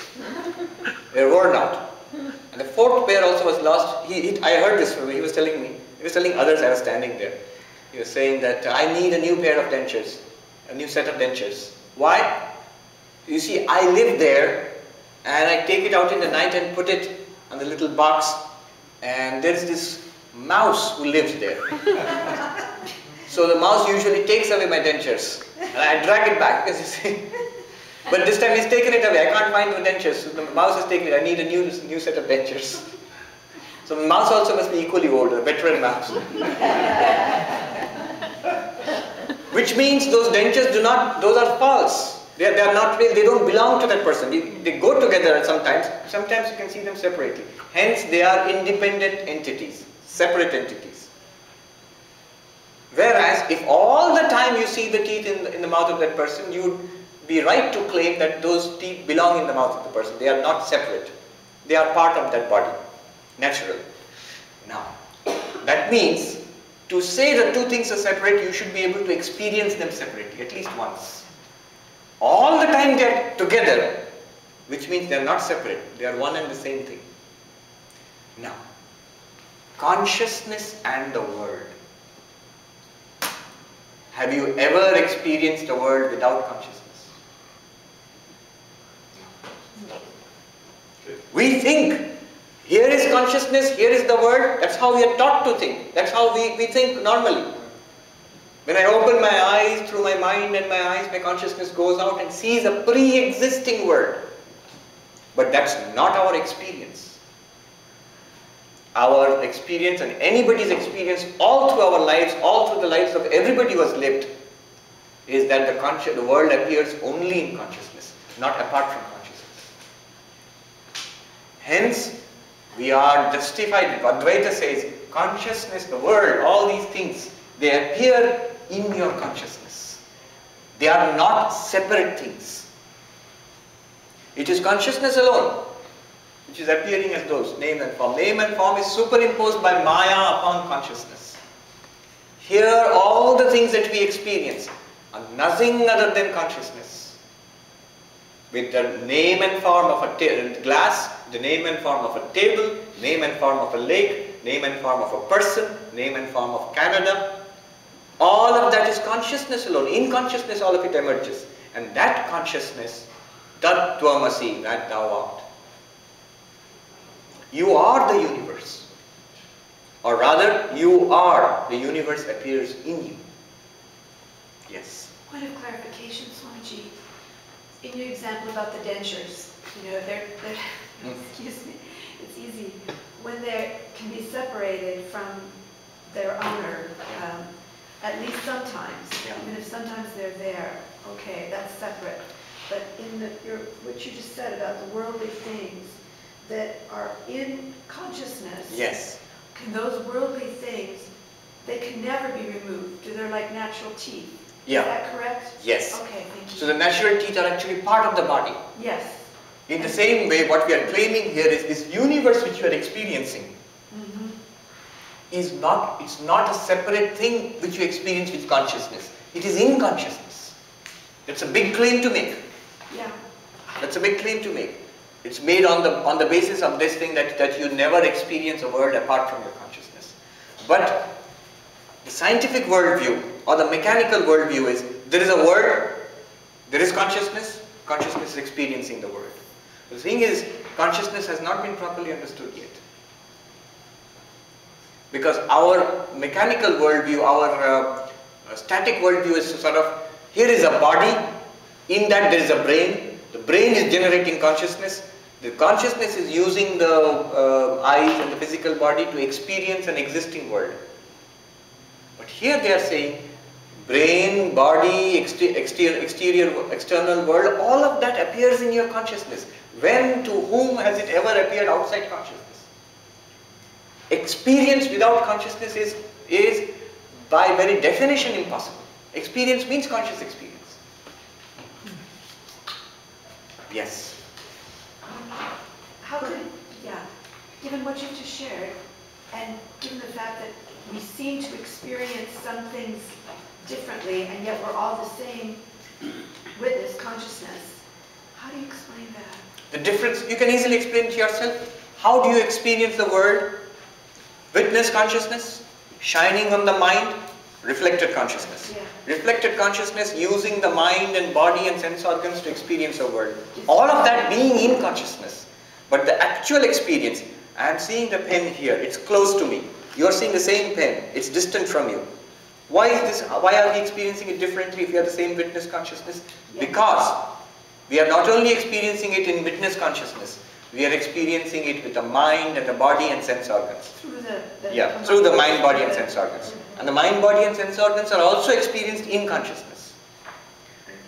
They were worn out. And the 4th pair also was lost. I heard this from him. He was telling me. He was telling others. I was standing there. He was saying that I need a new pair of dentures, a new set of dentures. Why? You see, I live there, and I take it out in the night and put it on the little box, and there's this mouse who lives there. So the mouse usually takes away my dentures, and I drag it back because you see. But this time he's taken it away. I can't find the dentures. So the mouse has taken it. I need a new set of dentures. So the mouse also must be equally old, a veteran mouse. Which means those dentures those are false. They are not real. They don't belong to that person. They go together sometimes. Sometimes you can see them separately. Hence they are independent entities, separate entities. Whereas if all the time you see the teeth in the mouth of that person, you would be right to claim that those teeth belong in the mouth of the person. They are not separate. They are part of that body, naturally. Now, that means to say that two things are separate, you should be able to experience them separately, at least once. All the time they are together, which means they are not separate. They are one and the same thing. Now, consciousness and the world. Have you ever experienced a world without consciousness? We think, here is consciousness, here is the world. That's how we are taught to think. That's how we think normally. When I open my eyes, through my mind and my eyes, my consciousness goes out and sees a pre-existing world. But that's not our experience. Our experience and anybody's experience all through our lives, all through the lives of everybody who has lived, is that the world appears only in consciousness, not apart from consciousness. Hence, we are justified. Advaita says, consciousness, the world, all these things, they appear in your consciousness. They are not separate things. It is consciousness alone which is appearing as those, name and form. Name and form is superimposed by Maya upon consciousness. Here, all the things that we experience are nothing other than consciousness. With the name and form of a glass, the name and form of a table, name and form of a lake, name and form of a person, name and form of Canada. All of that is consciousness alone. In consciousness all of it emerges. And that consciousness, Tat Tvamasi, that thou art. You are the universe. Or rather, you are, the universe appears in you. Yes. Point of clarification, Swamiji. In your example about the dentures, they're excuse me, it's easy. When they can be separated from their owner, at least sometimes, even if sometimes they're there, okay, that's separate. But in what you just said about the worldly things that are in consciousness, yes, can those worldly things they can never be removed. They're like natural teeth. Yeah. Is that correct? Yes. Okay, thank you. So the natural teeth are actually part of the body. Yes. In the same way, what we are claiming here is this universe which we are experiencing it's not a separate thing which you experience with consciousness. It is in consciousness. It's a big claim to make. Yeah. That's a big claim to make. It's made on the basis of this thing that you never experience a world apart from your consciousness. But the scientific worldview or the mechanical worldview is there is a world, there is consciousness, consciousness is experiencing the world. The thing is, consciousness has not been properly understood yet. Because our mechanical worldview, our static worldview is sort of, here is a body, in that there is a brain, the brain is generating consciousness, the consciousness is using the eyes and the physical body to experience an existing world. But here they are saying, brain, body, external world, all of that appears in your consciousness. When, to whom has it ever appeared outside consciousness? Experience without consciousness is by very definition impossible. Experience means conscious experience. Yes. How could, given what you've just shared, and given the fact that we seem to experience some things differently, and yet we're all the same with this consciousness, how do you explain that? The difference, you can easily explain to yourself. How do you experience the world? Witness consciousness, shining on the mind, reflected consciousness. Yeah. Reflected consciousness using the mind and body and sense organs to experience a world. All of that being in consciousness. But the actual experience, I am seeing the pen here, it's close to me. You are seeing the same pen, it's distant from you. Why is this? Why are we experiencing it differently if we have the same witness consciousness? Because we are not only experiencing it in witness consciousness, we are experiencing it with the mind and the body and sense organs. Through Through the mind, body and sense organs. And the mind, body and sense organs are also experienced in consciousness.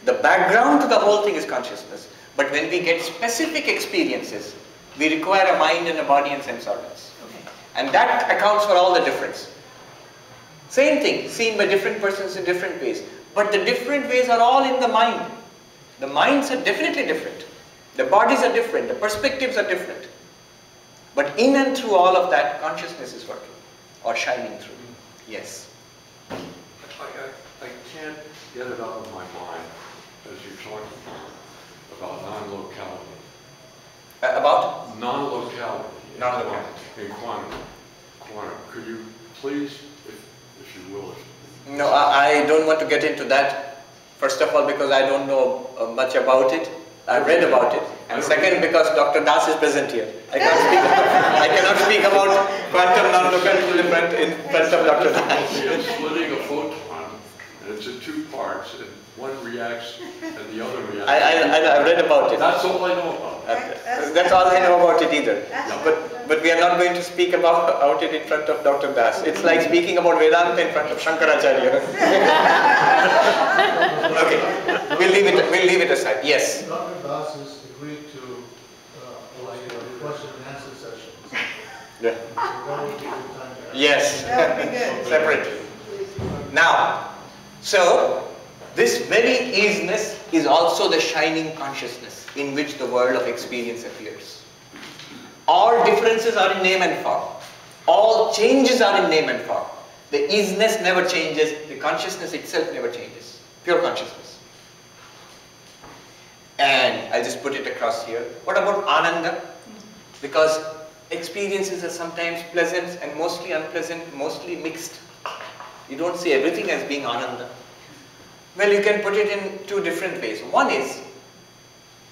The background to the whole thing is consciousness. But when we get specific experiences, we require a mind and a body and sense organs. Okay. And that accounts for all the difference. Same thing, seen by different persons in different ways. But the different ways are all in the mind. The minds are definitely different. The bodies are different, the perspectives are different. But in and through all of that, consciousness is working, or shining through. Yes. I can't get it out of my mind as you're talking about non-locality. About? Non-locality. Non-locality. In quantum. Could you please, if you will? No, I don't want to get into that. First of all, because I don't know much about it. I've read about it. And second, because Dr. Das is present here. I cannot speak about quantum non-locality in front of Dr. Das. It's splitting a photon, and it's in two parts, and one reacts and the other reacts. I read about it. That's all I know about it. That's all I know about it either. But we are not going to speak about it in front of Dr. Das. It's like speaking about Vedanta in front of Shankaracharya. Okay, we'll leave it aside. Yes. Dr. Das has agreed to question and answer sessions. Yeah. So that would be a good time to ask. Yes. Separate. Now, so this very isness is also the shining consciousness in which the world of experience appears. All differences are in name and form. All changes are in name and form. The isness never changes. The consciousness itself never changes. Pure consciousness. And I'll just put it across here. What about Ananda? Because experiences are sometimes pleasant and mostly unpleasant, mostly mixed. You don't see everything as being Ananda. Well, you can put it in two different ways. One is,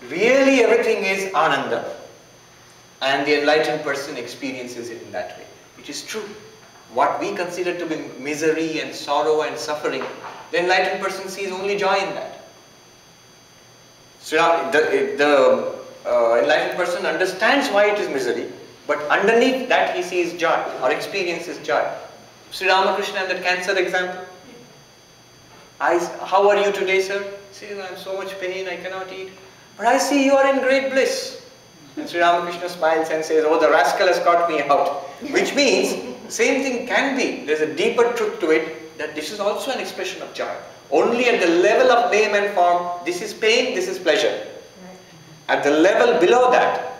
really everything is Ananda, and the enlightened person experiences it in that way. It is true. What we consider to be misery and sorrow and suffering, the enlightened person sees only joy in that. So the enlightened person understands why it is misery, but underneath that he sees joy or experiences joy. Sri Ramakrishna and that cancer example. How are you today, sir? See, I am so much pain, I cannot eat. But I see you are in great bliss. And Sri Ramakrishna smiles and says, oh, the rascal has caught me out. Which means, Same thing can be. There's a deeper truth to it that this is also an expression of joy. Only at the level of name and form, this is pain, this is pleasure. At the level below that,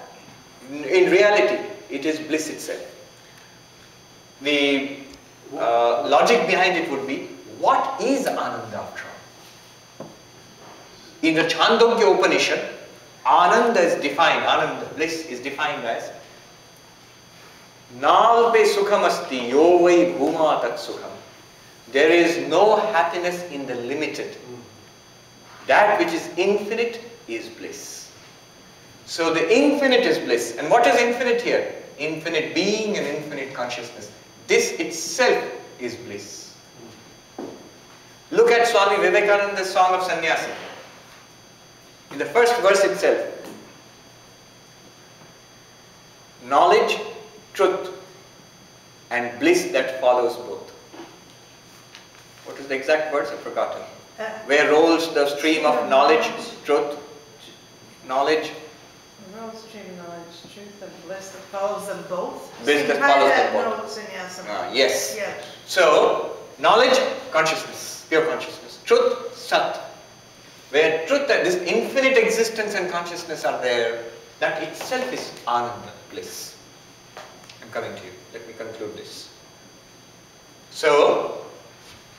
in reality, it is bliss itself. The logic behind it would be, what is Ananda after all? In the Chandogya Upanishad, Ananda is defined, Ananda, bliss is defined as Nalpe sukham asti yo vai bhuma tat sukham. There is no happiness in the limited. That which is infinite is bliss. So the infinite is bliss. And what is infinite here? Infinite being and infinite consciousness. This itself is bliss. Look at Swami Vivekananda's Song of Sannyasi. In the first verse itself, knowledge, truth, and bliss that follows both. What is the exact words? I've forgotten. Where rolls the stream of knowledge, truth, knowledge. Rolls the stream of knowledge, truth, and bliss that follows them both. Bliss that follows them both. Yes. Yeah. So, knowledge, consciousness, pure consciousness. Truth, sat. Where truth and this infinite existence and consciousness are there, that itself is ananda, bliss. I'm coming to you. Let me conclude this. So,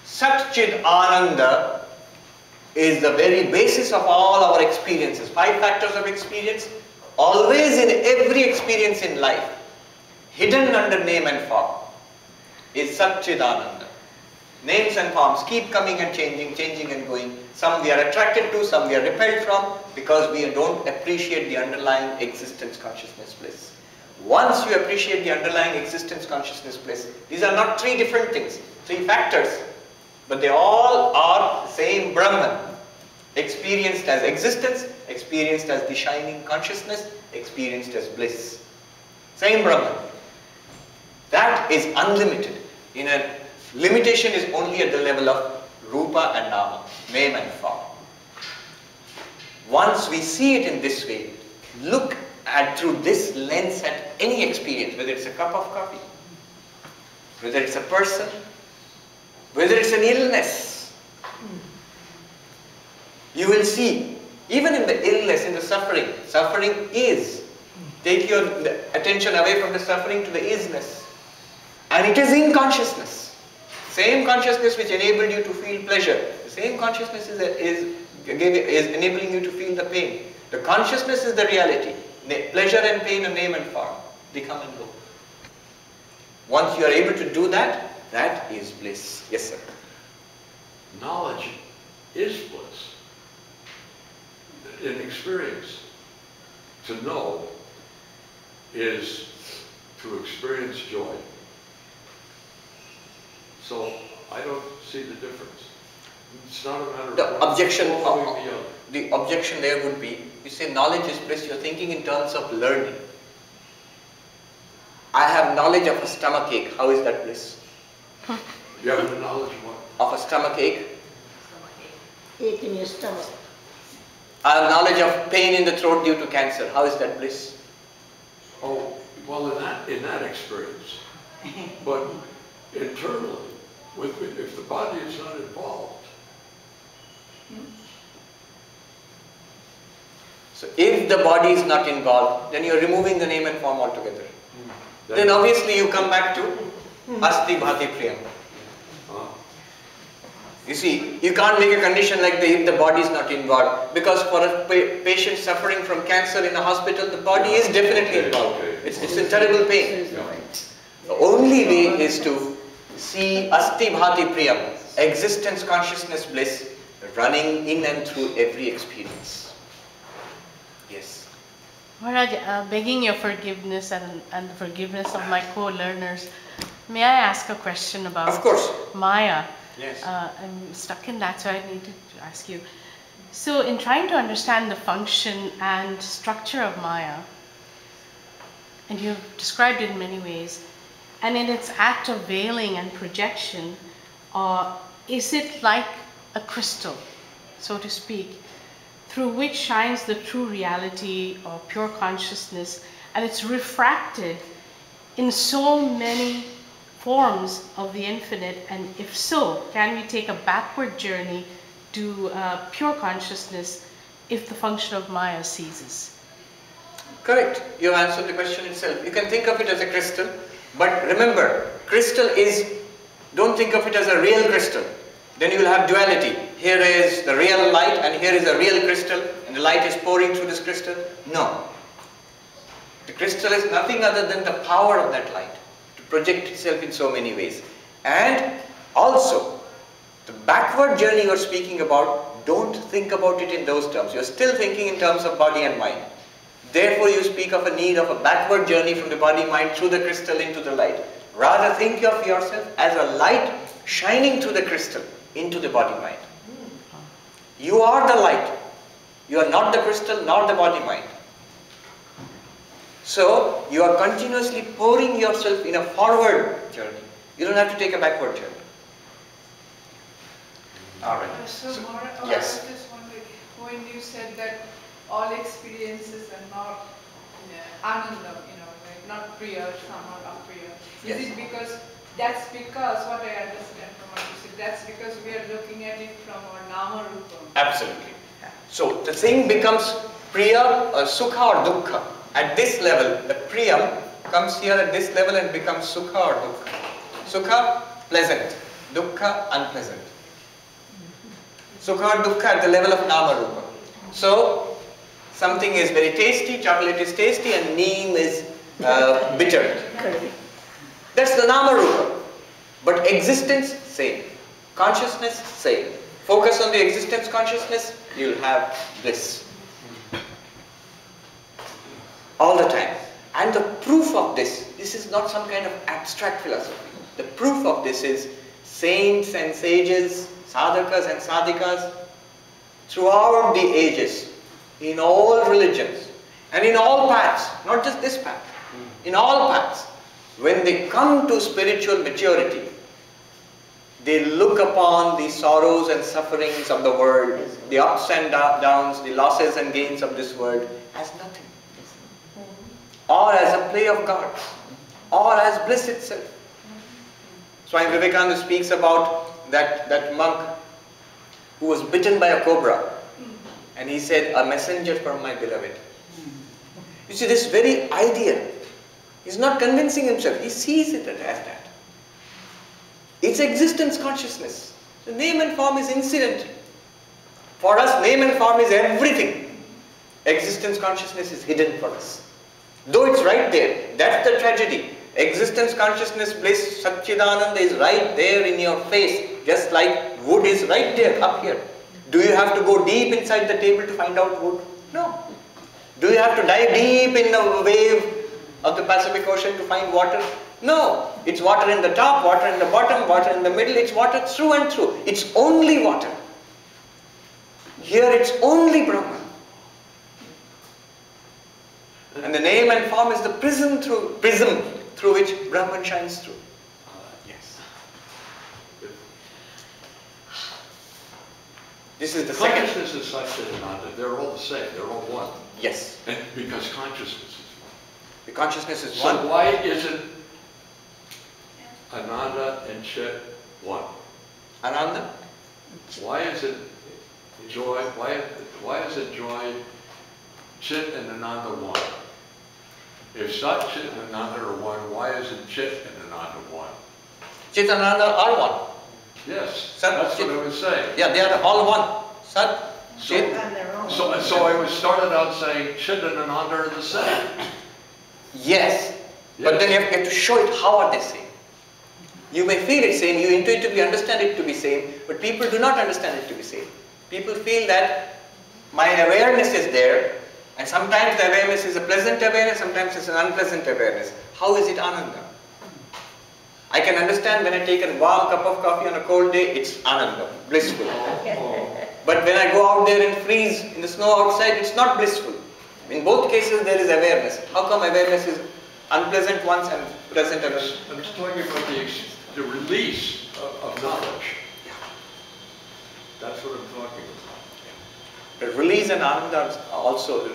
Sat Chid Ananda is the very basis of all our experiences. 5 factors of experience, always in every experience in life, hidden under name and form, is Sat Chid Ananda. Names and forms keep coming and changing and going. Some we are attracted to, some we are repelled from, because we don't appreciate the underlying existence consciousness bliss. Once you appreciate the underlying existence consciousness bliss, these are not 3 different things, 3 factors, but they all are the same Brahman, experienced as existence, experienced as the shining consciousness, experienced as bliss. Same Brahman. That is unlimited. In a limitation is only at the level of Rupa and Nama, name and form. Once we see it in this way, look at through this lens at any experience, whether it's a cup of coffee, whether it's a person, whether it's an illness. You will see, even in the illness, in the suffering, suffering is. Take your attention away from the suffering to the isness. And it is in consciousness. Same consciousness which enabled you to feel pleasure. The same consciousness is enabling you to feel the pain. The consciousness is the reality. Pleasure and pain and name and form. They come and go. Once you are able to do that, that is bliss. Yes, sir. Knowledge is bliss. In experience, to know is to experience joy. So I don't see the difference. It's not a matter of The objection, following the other. the objection there would be, you say knowledge is bliss, you're thinking in terms of learning. I have knowledge of a stomach ache. How is that bliss? You have the knowledge of what? Of a stomach ache. Ache in your stomach. I have knowledge of pain in the throat due to cancer. How is that bliss? Oh, well, in that experience, but internally, if the body is not involved. So if the body is not involved, then you're removing the name and form altogether. Then obviously you come back to Asti Bhati Priyam. You see, you can't make a condition like if the body is not involved, because for a patient suffering from cancer in a hospital, the body is definitely involved. It's a terrible pain. The only way is to see Asti Bhati Priyam, existence, consciousness, bliss, running in and through every experience. Yes. Maharaj, begging your forgiveness and the forgiveness of my co-learners, may I ask a question about Of course. Maya? Yes. I'm stuck in that, so I need to ask you. So in trying to understand the function and structure of Maya, and you've described it in many ways, and in its act of veiling and projection, is it like a crystal, so to speak, through which shines the true reality or pure consciousness, and it's refracted in so many forms of the infinite, and if so, can we take a backward journey to pure consciousness if the function of Maya ceases? Correct. You answered the question itself. You can think of it as a crystal, but remember, crystal is, don't think of it as a real crystal. Then you will have duality. Here is the real light and here is a real crystal and the light is pouring through this crystal. No. The crystal is nothing other than the power of that light to project itself in so many ways. And also, the backward journey you are speaking about, don't think about it in those terms. You are still thinking in terms of body and mind. Therefore, you speak of a need of a backward journey from the body-mind through the crystal into the light. Rather, think of yourself as a light shining through the crystal into the body-mind. You are the light. You are not the crystal nor the body-mind. So, you are continuously pouring yourself in a forward journey. You don't have to take a backward journey. Alright. So, Mara, yes. I was just wondering, when you said that all experiences are not anandam, like not priya, some are apriya. Yes. Is it because, that's because, what I understand from what you said, that's because we are looking at it from our nama rupa. Absolutely. So the thing becomes priya or sukha or dukkha. At this level, the priyam comes here at this level and becomes sukha or dukkha. Sukha, pleasant. Dukkha, unpleasant. Sukha or dukkha at the level of nama rupa. So, something is very tasty, chocolate is tasty, and neem is bitter. That's the nama rupa. But existence, same. Consciousness, same. Focus on the existence consciousness, you'll have bliss. All the time. And the proof of this is not some kind of abstract philosophy. The proof of this is saints and sages, sadhakas and sadhikas, throughout the ages, in all religions, and in all paths, not just this path, in all paths, when they come to spiritual maturity, they look upon the sorrows and sufferings of the world, the ups and downs, the losses and gains of this world as nothing, or as a play of God, or as bliss itself. Swami Vivekananda speaks about that monk who was bitten by a cobra, and he said, "A messenger from my beloved." You see, this very idea, he's not convincing himself, he sees it as that. It's existence consciousness. The name and form is incidental. For us, name and form is everything. Existence consciousness is hidden for us. Though it's right there, that's the tragedy. Existence consciousness, bliss, Satchidananda is right there in your face, just like wood is right there, up here. Do you have to go deep inside the table to find out wood? No. Do you have to dive deep in the wave of the Pacific Ocean to find water? No. It's water in the top, water in the bottom, water in the middle, it's water through and through. It's only water. Here it's only Brahman. And the name and form is the prism through which Brahman shines through. Yes. This is the second. Consciousness is Satchidananda. They're all the same. They're all one. Yes. And because consciousness is The consciousness is one. one. So why isn't Ananda and Chit one? Ananda? Why is it joy? Why is it joy? Chit and Ananda one? If Sat, Chit, and Ananda are one, why isn't Chit and Ananda one? Chit and Ananda are one. Yes, Sat, that's Chit. what I was saying. Yeah, they are all one. Sat, Chit. And their own. So I was started out saying Chit and Ananda are the same. Yes. But then you have to show it. How are they same? You may feel it same, you intuitively understand it to be same, but people do not understand it to be same. People feel that my awareness is there, and sometimes the awareness is a pleasant awareness, sometimes it's an unpleasant awareness. How is it Ananda? I can understand when I take a warm cup of coffee on a cold day, it's Ananda, blissful. But when I go out there and freeze in the snow outside, it's not blissful. In both cases there is awareness. How come awareness is unpleasant once and pleasant others? I'm just talking about the release of knowledge. That's what I'm talking about. The release and Ananda also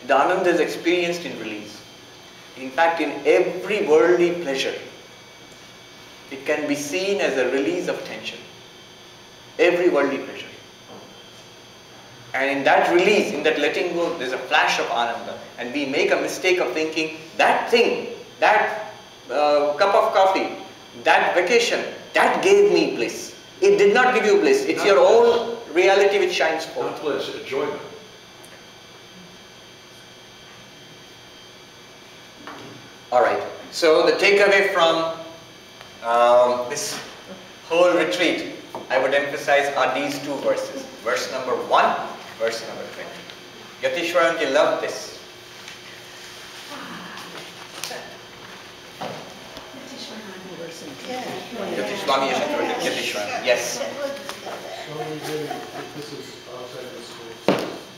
the Ananda is experienced in release. In fact, in every worldly pleasure, It can be seen as a release of tension. Every worldly pleasure. And in that release, in that letting go, there's a flash of Ananda. And we make a mistake of thinking that thing, that cup of coffee, that vacation, that gave me bliss. It did not give you bliss. It's your own reality which shines forth. Not bliss, enjoyment. Alright, so the takeaway from this whole retreat, I would emphasize are these two verses. Verse number 1, verse number 20. Yatishwaran, you love this. Swami Sarvapriyananda, yes. Swami, this is outside the school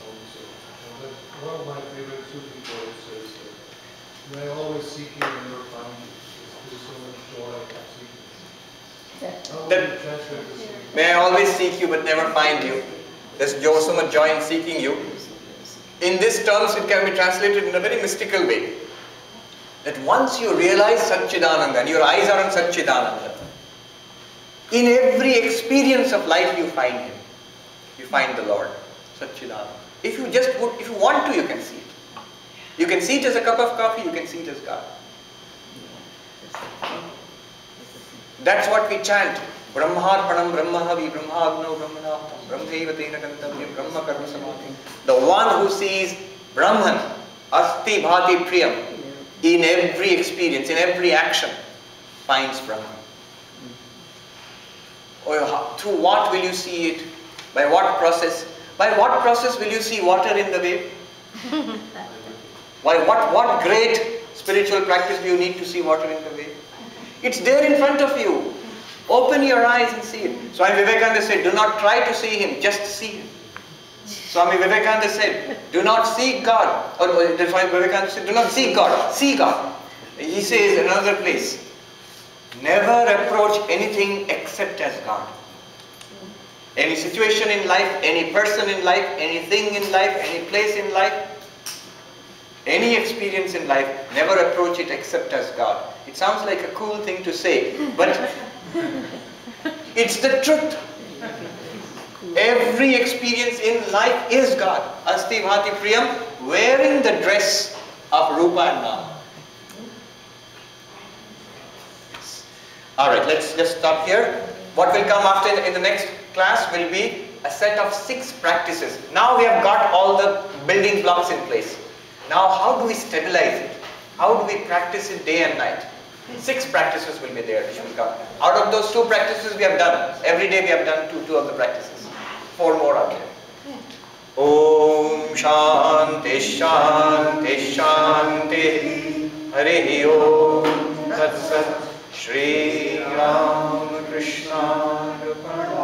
also. But one of my favorite Sufi quotes says, may I always seek you and never find you. There's so much joy in seeking. How would you translate this? May I always seek you but never find you. There's so much joy in seeking you. In these terms, it can be translated in a very mystical way. That once you realize Satchidananda and your eyes are on Satchidananda, in every experience of life you find Him. You find the Lord, Satchidananda. If you want to, you can see it. You can see it as a cup of coffee, you can see it as God. That's what we chant. Brahmarpanam Brahmahavi Brahmagno Brahmanaham Brahmaivatena Gantavya Brahma Karma Samadhi. The one who sees Brahman, Asti Bhati Priyam, in every experience, in every action, finds Brahman. Through what will you see it? By what process? By what process will you see water in the wave? What great spiritual practice do you need to see water in the wave? It's there in front of you. Open your eyes and see it. Swami Vivekananda said, do not try to see Him, just see Him. Swami Vivekananda said, do not seek God. Or Swami Vivekananda said, do not seek God, see God. He says in another place, never approach anything except as God. Any situation in life, any person in life, anything in life, any place in life, any experience in life, never approach it except as God. It sounds like a cool thing to say, but it's the truth. Every experience in life is God. Asti Bhati Priyam, wearing the dress of Rupa and Nama. Alright, let's just stop here. What will come after in the next class will be a set of 6 practices. Now we have got all the building blocks in place. Now how do we stabilize it? How do we practice it day and night? 6 practices will be there which will come. Out of those 2 practices we have done. Every day we have done 2 of the practices. 4 more are there. Om Shanti Shanti Shanti Hare Om Tat Sat Shri Ram Krishna Arpanam